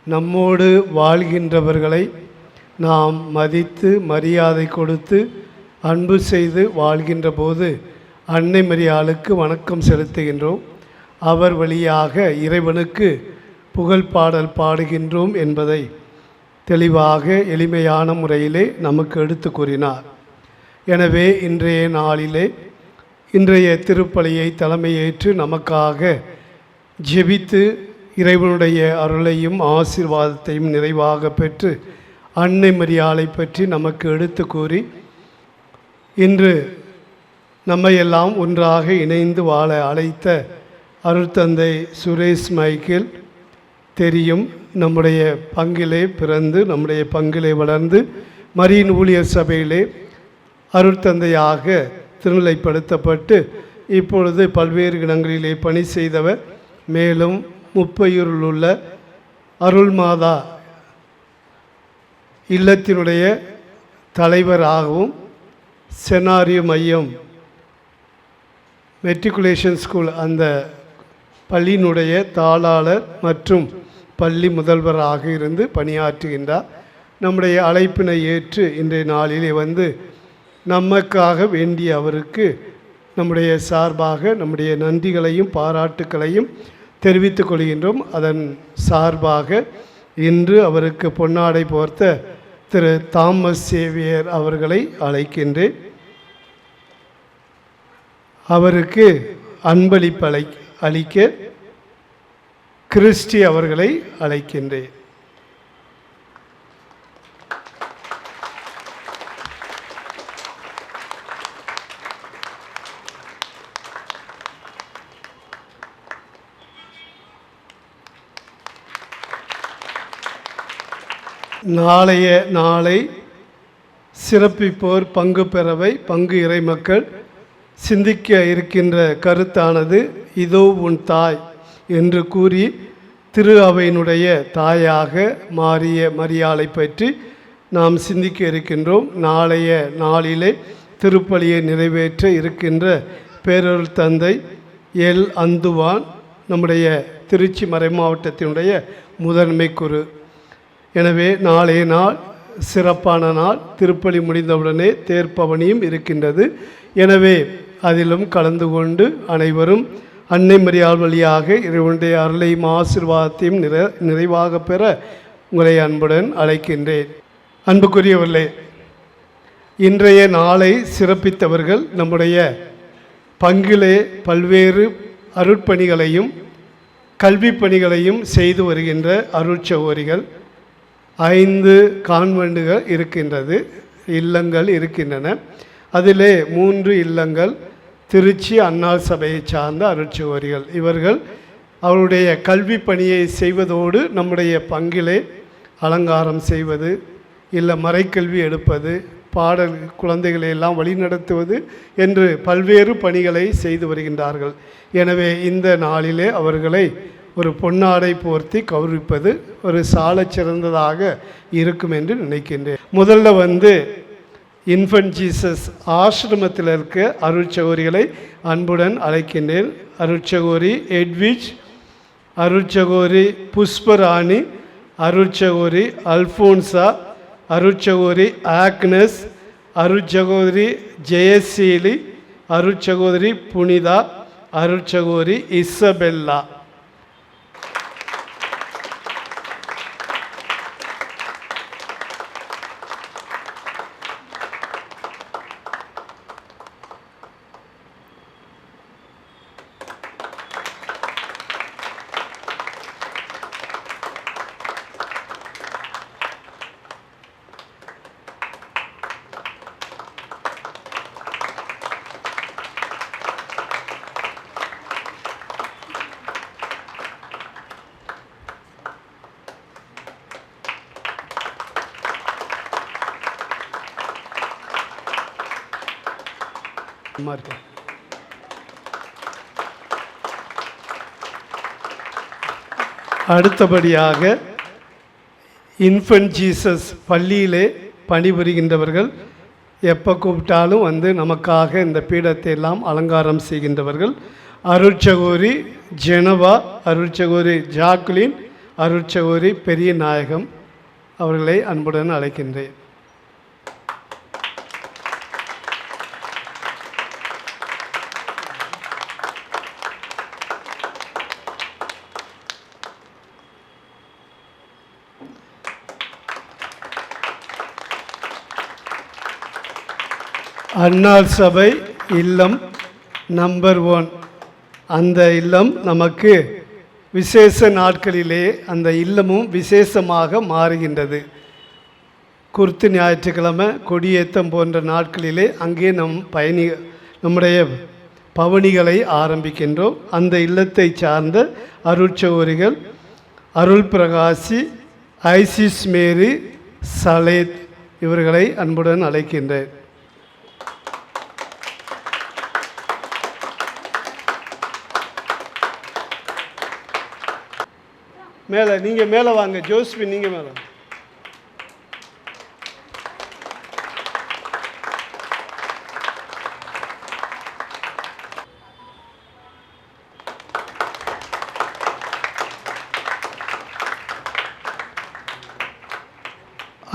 நம்மோடு வாழ்கின்றவர்களை நாம் மதித்து மரியாதை கொடுத்து அன்பு செய்து வாழ்கின்ற போது அன்னை மரியாளுக்கு வணக்கம் செலுத்துகின்றோம். அவர் வழியாக இறைவனுக்கு புகழ் பாடல் பாடுகின்றோம் என்பதை தெளிவாக எளிமையான முறையிலே நமக்கு எடுத்து கூறினார். எனவே இன்றைய நாளிலே இன்றைய திருப்பலியை தலைமையேற்று நமக்காக ஜெபித்து இறைவனுடைய அருளையும் ஆசீர்வாதத்தையும் நிறைவாக பெற்று அன்னை மரியாளை பற்றி நமக்கு எடுத்து கூறி இன்று நம்மையெல்லாம் ஒன்றாக இணைந்து வாழ அழைத்த அருட்தந்தை சுரேஷ் மைக்கேல் தெரியும். நம்முடைய பங்கிலே பிறந்து நம்முடைய பங்கிலே வளர்ந்து மரியின் ஊழியர் சபையிலே அருட்தந்தையாக திருநிலைப்படுத்தப்பட்டு இப்பொழுது பல்வேறு இடங்களிலே பணி செய்தவர். மேலும் முப்பையூரில் உள்ள அருள்மாதா இல்லத்தினுடைய தலைவராகவும் செனாரியோ மையம் மெட்ரிகுலேஷன் ஸ்கூல் அந்த பள்ளியினுடைய தாளாளர் மற்றும் பள்ளி முதல்வராக இருந்து பணியாற்றுகின்றார். நம்முடைய அழைப்பினை ஏற்று இன்றைய நாளிலே வந்து நமக்காக வேண்டிய அவருக்கு நம்முடைய சார்பாக நம்முடைய நன்றிகளையும் பாராட்டுக்களையும் தெரிவித்துக் கொள்கின்றோம். அதன் சார்பாக இன்று அவருக்கு பொன்னாடை போர்த்த திரு தாமஸ் சேவியர் அவர்களை அழைக்கின்றேன். அவருக்கு அன்பளிப்பு அளிக்க கிறிஸ்டி அவர்களை அழைக்கின்றேன். நாளை சிறப்பிப்போர் பங்கு பெறவை பங்கு இறை மக்கள் சிந்திக்க இருக்கின்ற கருத்தானது இதோ உன் தாய் என்று கூறி திரு அவையினுடைய தாயாக மாறிய மரியாளை பற்றி நாம் சிந்திக்க இருக்கின்றோம். நாளைய நாளிலே திருப்பலியை நிறைவேற்ற இருக்கின்ற பேரருள் தந்தை எல் அந்துவான் நம்முடைய திருச்சி மறைமாவட்டத்தினுடைய முதன்மை குரு. எனவே நாளைய நாள் சிறப்பான நாள். திருப்பலி முடிந்தவுடனே தேர்ப்பவனியும் இருக்கின்றது. எனவே அதிலும் கலந்து கொண்டு அனைவரும் அன்னை மரியாள் வழியாக இறைவனுடைய அருளையும் ஆசீர்வாதத்தையும் நிறைவாக பெற உங்களை அன்புடன் அழைக்கின்றேன். அன்புக்குரியவர்களே, இன்றைய நாளை சிறப்பித்தவர்கள் நம்முடைய பங்கிலே பல்வேறு அருட்பணிகளையும் கல்வி பணிகளையும் செய்து வருகின்ற அருட்சகோரிகள். 5 கான்வெண்டுகள் இருக்கின்றது, இல்லங்கள் இருக்கின்றன. அதிலே 3 இல்லங்கள் திருச்சி அன்னாள் சபையை சார்ந்த அருட்சகோரிகள். இவர்கள் அவருடைய கல்வி பணியை செய்வதோடு நம்முடைய பங்கிலே அலங்காரம் செய்வது, இல்லை மறைக்கல்வி எடுப்பது, பாடல் குழந்தைகளை எல்லாம் வழிநடத்துவது என்று பல்வேறு பணிகளை செய்து வருகின்றார்கள். எனவே இந்த நாளிலே அவர்களை ஒரு பொன்னாடை போர்த்தி கௌரவிப்பது ஒரு சாலச் சிறந்ததாக இருக்கும் என்று நினைக்கின்றேன். முதல்ல இன்ஃபன்ட் ஜீசஸ் ஆசிரமத்தில் இருக்க அருட்சகோரிகளை அன்புடன் அழைக்கின்றேன். அருட்சகோரி எட்விச், அருட்சகோரி புஷ்பராணி, அருட்சகோரி அல்ஃபோன்சா, அருட்சகோரி ஆக்னஸ், அருட்சகோதரி ஜெயசீலி, அருட்சகோதரி புனிதா, அருட்சகோரி இசபெல்லா. அடுத்தபடியாக இன்ஃபன்ட் ஜீசஸ் பள்ளியிலே பணிபுரிகின்றவர்கள் எப்போ கூப்பிட்டாலும் வந்து நமக்காக இந்த பீடத்தை எல்லாம் அலங்காரம் செய்கின்றவர்கள் அருட்சகோரி ஜெனவா, அருட்சகோரி ஜாக்குலின், அருட்சகோரி பெரிய நாயகம் அவர்களை அன்புடன் அழைக்கின்றேன். அன்னாள் சபை இல்லம் நம்பர் 1. அந்த இல்லம் நமக்கு விசேஷ நாட்களிலே அந்த இல்லமும் விசேஷமாக மாறுகின்றது. குர்த்து ஞாயிற்றுக்கிழமை, கொடியேற்றம் போன்ற நாட்களிலே அங்கே நம்முடைய பவனிகளை ஆரம்பிக்கின்றோம். அந்த இல்லத்தை சார்ந்த அருட்சகோரிகள் அருள் பிரகாசி, ஐசிஸ் மேரி, சலேத் இவர்களை அன்புடன் அழைக்கின்றேன். மேலே நீங்கள் மேலே வாங்க. ஜோஸ்பின் நீங்கள் மேலே.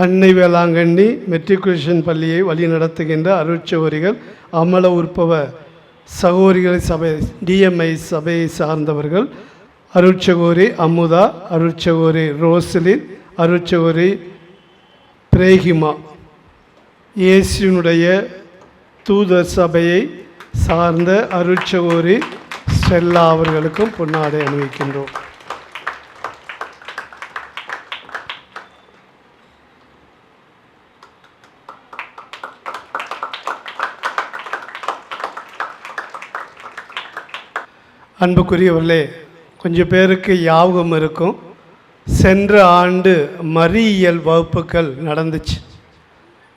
அன்னை வேளாங்கண்ணி மெட்ரிகுலேஷன் பள்ளியை வழி நடத்துகின்ற அருட்சகோரிகள் அமல உற்பவ சகோதரிகள் சபை டிஎம்ஐ சபையை சார்ந்தவர்கள் அருட்சகோரி அமுதா, அருட்சகோரி ரோசலின், அருட்சகோரி பிரேகிமா. இயேசுனுடைய தூதர் சபையை சார்ந்த அருட்சகோரி ஸ்டெல்லா அவர்களுக்கும் பொன்னாடை அணிவிக்கின்றோம். அன்புக்குரியவர்களே, கொஞ்சம் பேருக்கு ஞாபகம் இருக்கும், சென்ற ஆண்டு மறியியல் வகுப்புகள் நடந்துச்சு.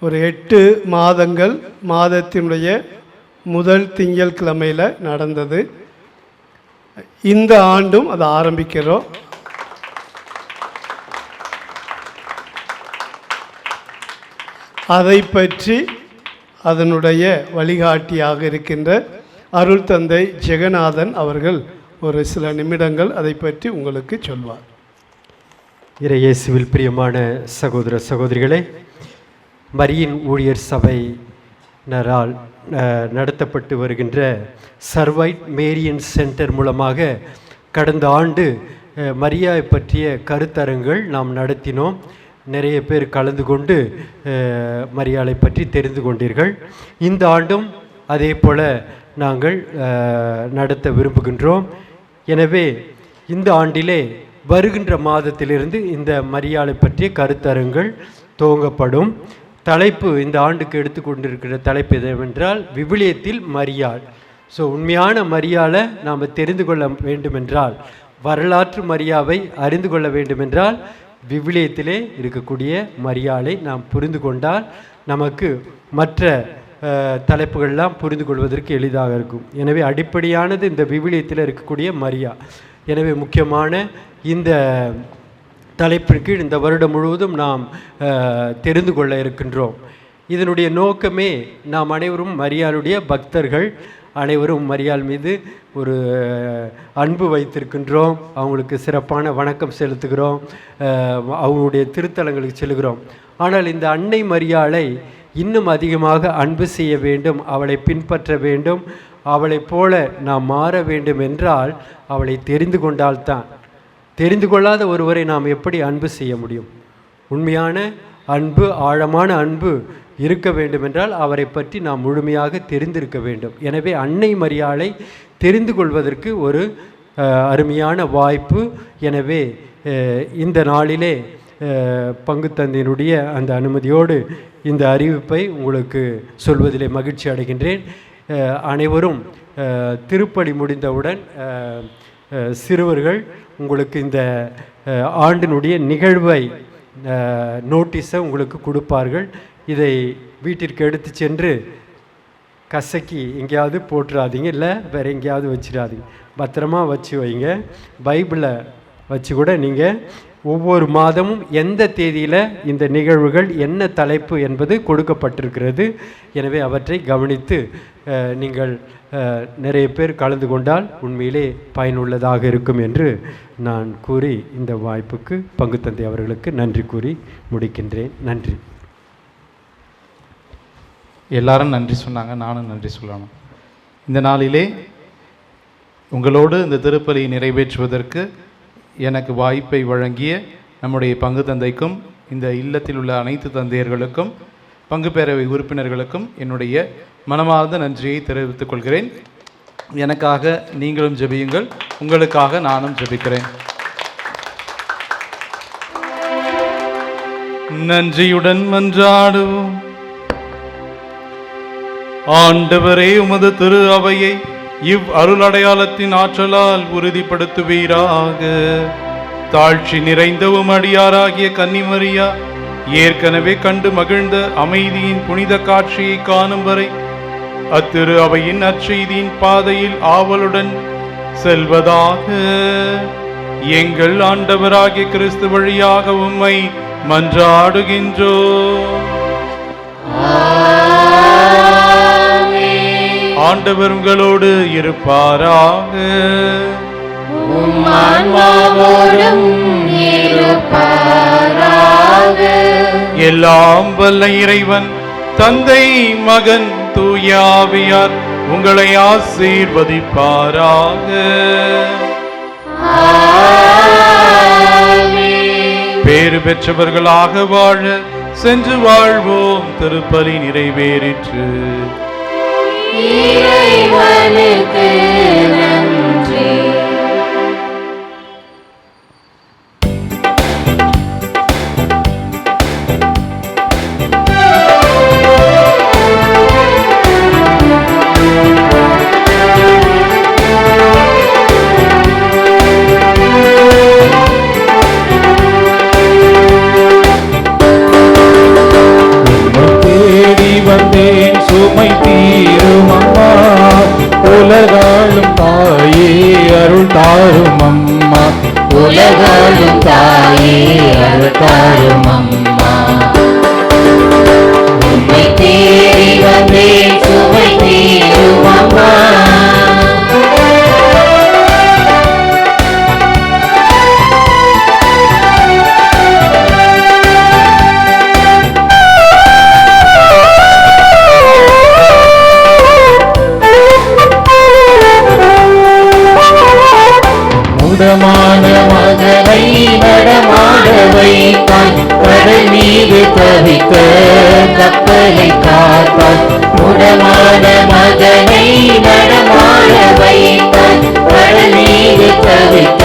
ஒரு 8 மாதங்கள் மாதத்தினுடைய முதல் திங்கள் கிழமையில் நடந்தது. இந்த ஆண்டும் அதை ஆரம்பிக்கிறோம். அதை பற்றி அதனுடைய வழிகாட்டியாக இருக்கின்ற அருள் தந்தை ஜெகநாதன் அவர்கள் ஒரு சில நிமிடங்கள் அதை பற்றி உங்களுக்கு சொல்வார். இறையேசுவில் பிரியமான சகோதர சகோதரிகளே, மரியின் ஊழியர் சபையினரால் நடத்தப்பட்டு வருகின்ற சர்வைட் மேரியன் சென்டர் மூலமாக கடந்த ஆண்டு மரியாவை பற்றிய கருத்தரங்கள் நாம் நடத்தினோம். நிறைய பேர் கலந்து கொண்டு மரியாளை பற்றி தெரிந்து கொண்டீர்கள். இந்த ஆண்டும் அதே போல் நாங்கள் நடத்த விரும்புகின்றோம். எனவே இந்த ஆண்டிலே வருகின்ற மாதத்திலிருந்து இந்த மரியாளை பற்றிய கருத்தரங்கள் துவங்கப்படும். தலைப்பு இந்த ஆண்டுக்கு எடுத்துக்கொண்டிருக்கிற தலைப்பு எதுவென்றால் விவிலியத்தில் மரியாள். ஸோ உண்மையான மரியாளை நாம் தெரிந்து கொள்ள வேண்டுமென்றால், வரலாற்று மரியாவை அறிந்து கொள்ள வேண்டுமென்றால் விவிலியத்திலே இருக்கக்கூடிய மரியாளை நாம் புரிந்து கொண்டால் நமக்கு மற்ற தலைப்புகள்லாம் புரிந்து கொள்வதற்கு எளிதாக இருக்கும். எனவே அடிப்படையானது இந்த விவிலியத்தில் இருக்கக்கூடிய மரியா. எனவே முக்கியமான இந்த தலைப்பிற்கு இந்த வருடம் முழுவதும் நாம் தெரிந்து கொள்ள இருக்கின்றோம். இதனுடைய நோக்கமே நாம் அனைவரும் மரியாளுடைய பக்தர்கள், அனைவரும் மரியாள் மீது ஒரு அன்பு வைத்திருக்கின்றோம். அவங்களுக்கு சிறப்பான வணக்கம் செலுத்துகிறோம், அவங்களுடைய திருத்தலங்களுக்கு செல்கிறோம். ஆனால் இந்த அன்னை மரியாளை இன்னும் அதிகமாக அன்பு செய்ய வேண்டும், அவளை பின்பற்ற வேண்டும், அவளை போல நாம் மாற வேண்டும் என்றால் அவளை தெரிந்து கொண்டால்தான். தெரிந்து கொள்ளாத ஒருவரை நாம் எப்படி அன்பு செய்ய முடியும்? உண்மையான அன்பு, ஆழமான அன்பு இருக்க வேண்டுமென்றால் அவரை பற்றி நாம் முழுமையாக தெரிந்திருக்க வேண்டும். எனவே அன்னை மரியாளை தெரிந்து கொள்வதற்கு ஒரு அருமையான வாய்ப்பு. எனவே இந்த நாளிலே பங்கு தந்தையினுடைய அந்த அனுமதியோடு இந்த அறிவிப்பை உங்களுக்கு சொல்வதிலே மகிழ்ச்சி அடைகின்றேன். அனைவரும் திருப்பலி முடிந்தவுடன் சிறுவர்கள் உங்களுக்கு இந்த ஆண்டினுடைய நிகழ்வை நோட்டீஸை உங்களுக்கு கொடுப்பார்கள். இதை வீட்டிற்கு எடுத்து சென்று கசக்கி எங்கேயாவது போட்டுறாதீங்க, இல்லை வேறு எங்கேயாவது வச்சிடாதீங்க, பத்திரமா வச்சு வைங்க. பைபிளை வச்சு கூட நீங்கள் ஒவ்வொரு மாதமும் எந்த தேதியில் இந்த நிகழ்வுகள் என்ன தலைப்பு என்பது கொடுக்கப்பட்டிருக்கிறது. எனவே அவற்றை கவனித்து நீங்கள் நிறைய பேர் கலந்து கொண்டால் உண்மையிலே பயனுள்ளதாக இருக்கும் என்று நான் கூறி இந்த வாய்ப்புக்கு பங்கு தந்தை அவர்களுக்கு நன்றி கூறி முடிக்கின்றேன். நன்றி. எல்லாரும் நன்றி சொன்னாங்க, நானும் நன்றி சொல்லணும். இந்த நாளிலே உங்களோடு இந்த திருப்பலியை நிறைவேற்றுவதற்கு எனக்கு வாய்ப்பை வழங்கிய நம்முடைய பங்கு தந்தைக்கும் இந்த இல்லத்தில் உள்ள அனைத்து தந்தையர்களுக்கும் பங்கு பேரவை உறுப்பினர்களுக்கும் என்னுடைய மனமார்ந்த நன்றியை தெரிவித்துக் கொள்கிறேன். எனக்காக நீங்களும் ஜெபியுங்கள், உங்களுக்காக நானும் ஜெபிக்கிறேன். நன்றியுடன் மன்றாடுவோம். ஆண்டவரே, உமது திரு அவையை இவ் அருள் அடையாளத்தின் ஆற்றலால் உறுதிப்படுத்துவீராக. தாழ்ச்சி நிறைந்த உமடியாராகிய கன்னிமரியா ஏற்கனவே கண்டு மகிழ்ந்த அமைதியின் புனித காட்சியை காணும் வரை அத்திரு அவையின் நற்செய்தியின் பாதையில் ஆவலுடன் செல்வதாக எங்கள் ஆண்டவராகிய கிறிஸ்து வழியாக உம்மை மன்றாடுகின்றோம். ஆண்டவர் உங்களோடு இருப்பாராக. எல்லாம் வல்ல இறைவன் தந்தை, மகன், தூய ஆவியார் உங்களை ஆசீர்வதிப்பாராக. பேறு பெற்றவர்களாக வாழ சென்று வாழ்வோம். திருப்பலி நிறைவேறிற்று. இறைவனுக்கு நன்றி. தேடி வந்தேன் சுமை தீரும் அம்மா, உலகாளும் தாயே அருள் தாரும் அம்மா, உலகாளும் தாயே அருள் தாரும் அம்மா. உம்மை தேடி வந்தேன் சுமை தீரும் அம்மா. முடமான மகனை நடமாட வைத்தாய், கடல் மீது தவித்த கப்பலை காத்தாய். முடமான மகனை நடமாட வைத்தாய், கடல் மீது தவித்த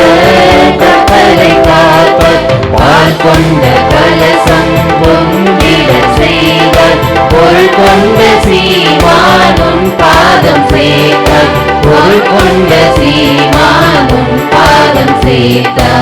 கப்பலை காத்தாய். பால் கொண்ட கலசம் பொங்கிட செய்தாய், பொருள் கொண்ட சீமானும் பாதம் சேர்த்தாய், பொருள் கொண்ட சீமானும் பாதம் சேர்த்தாய்.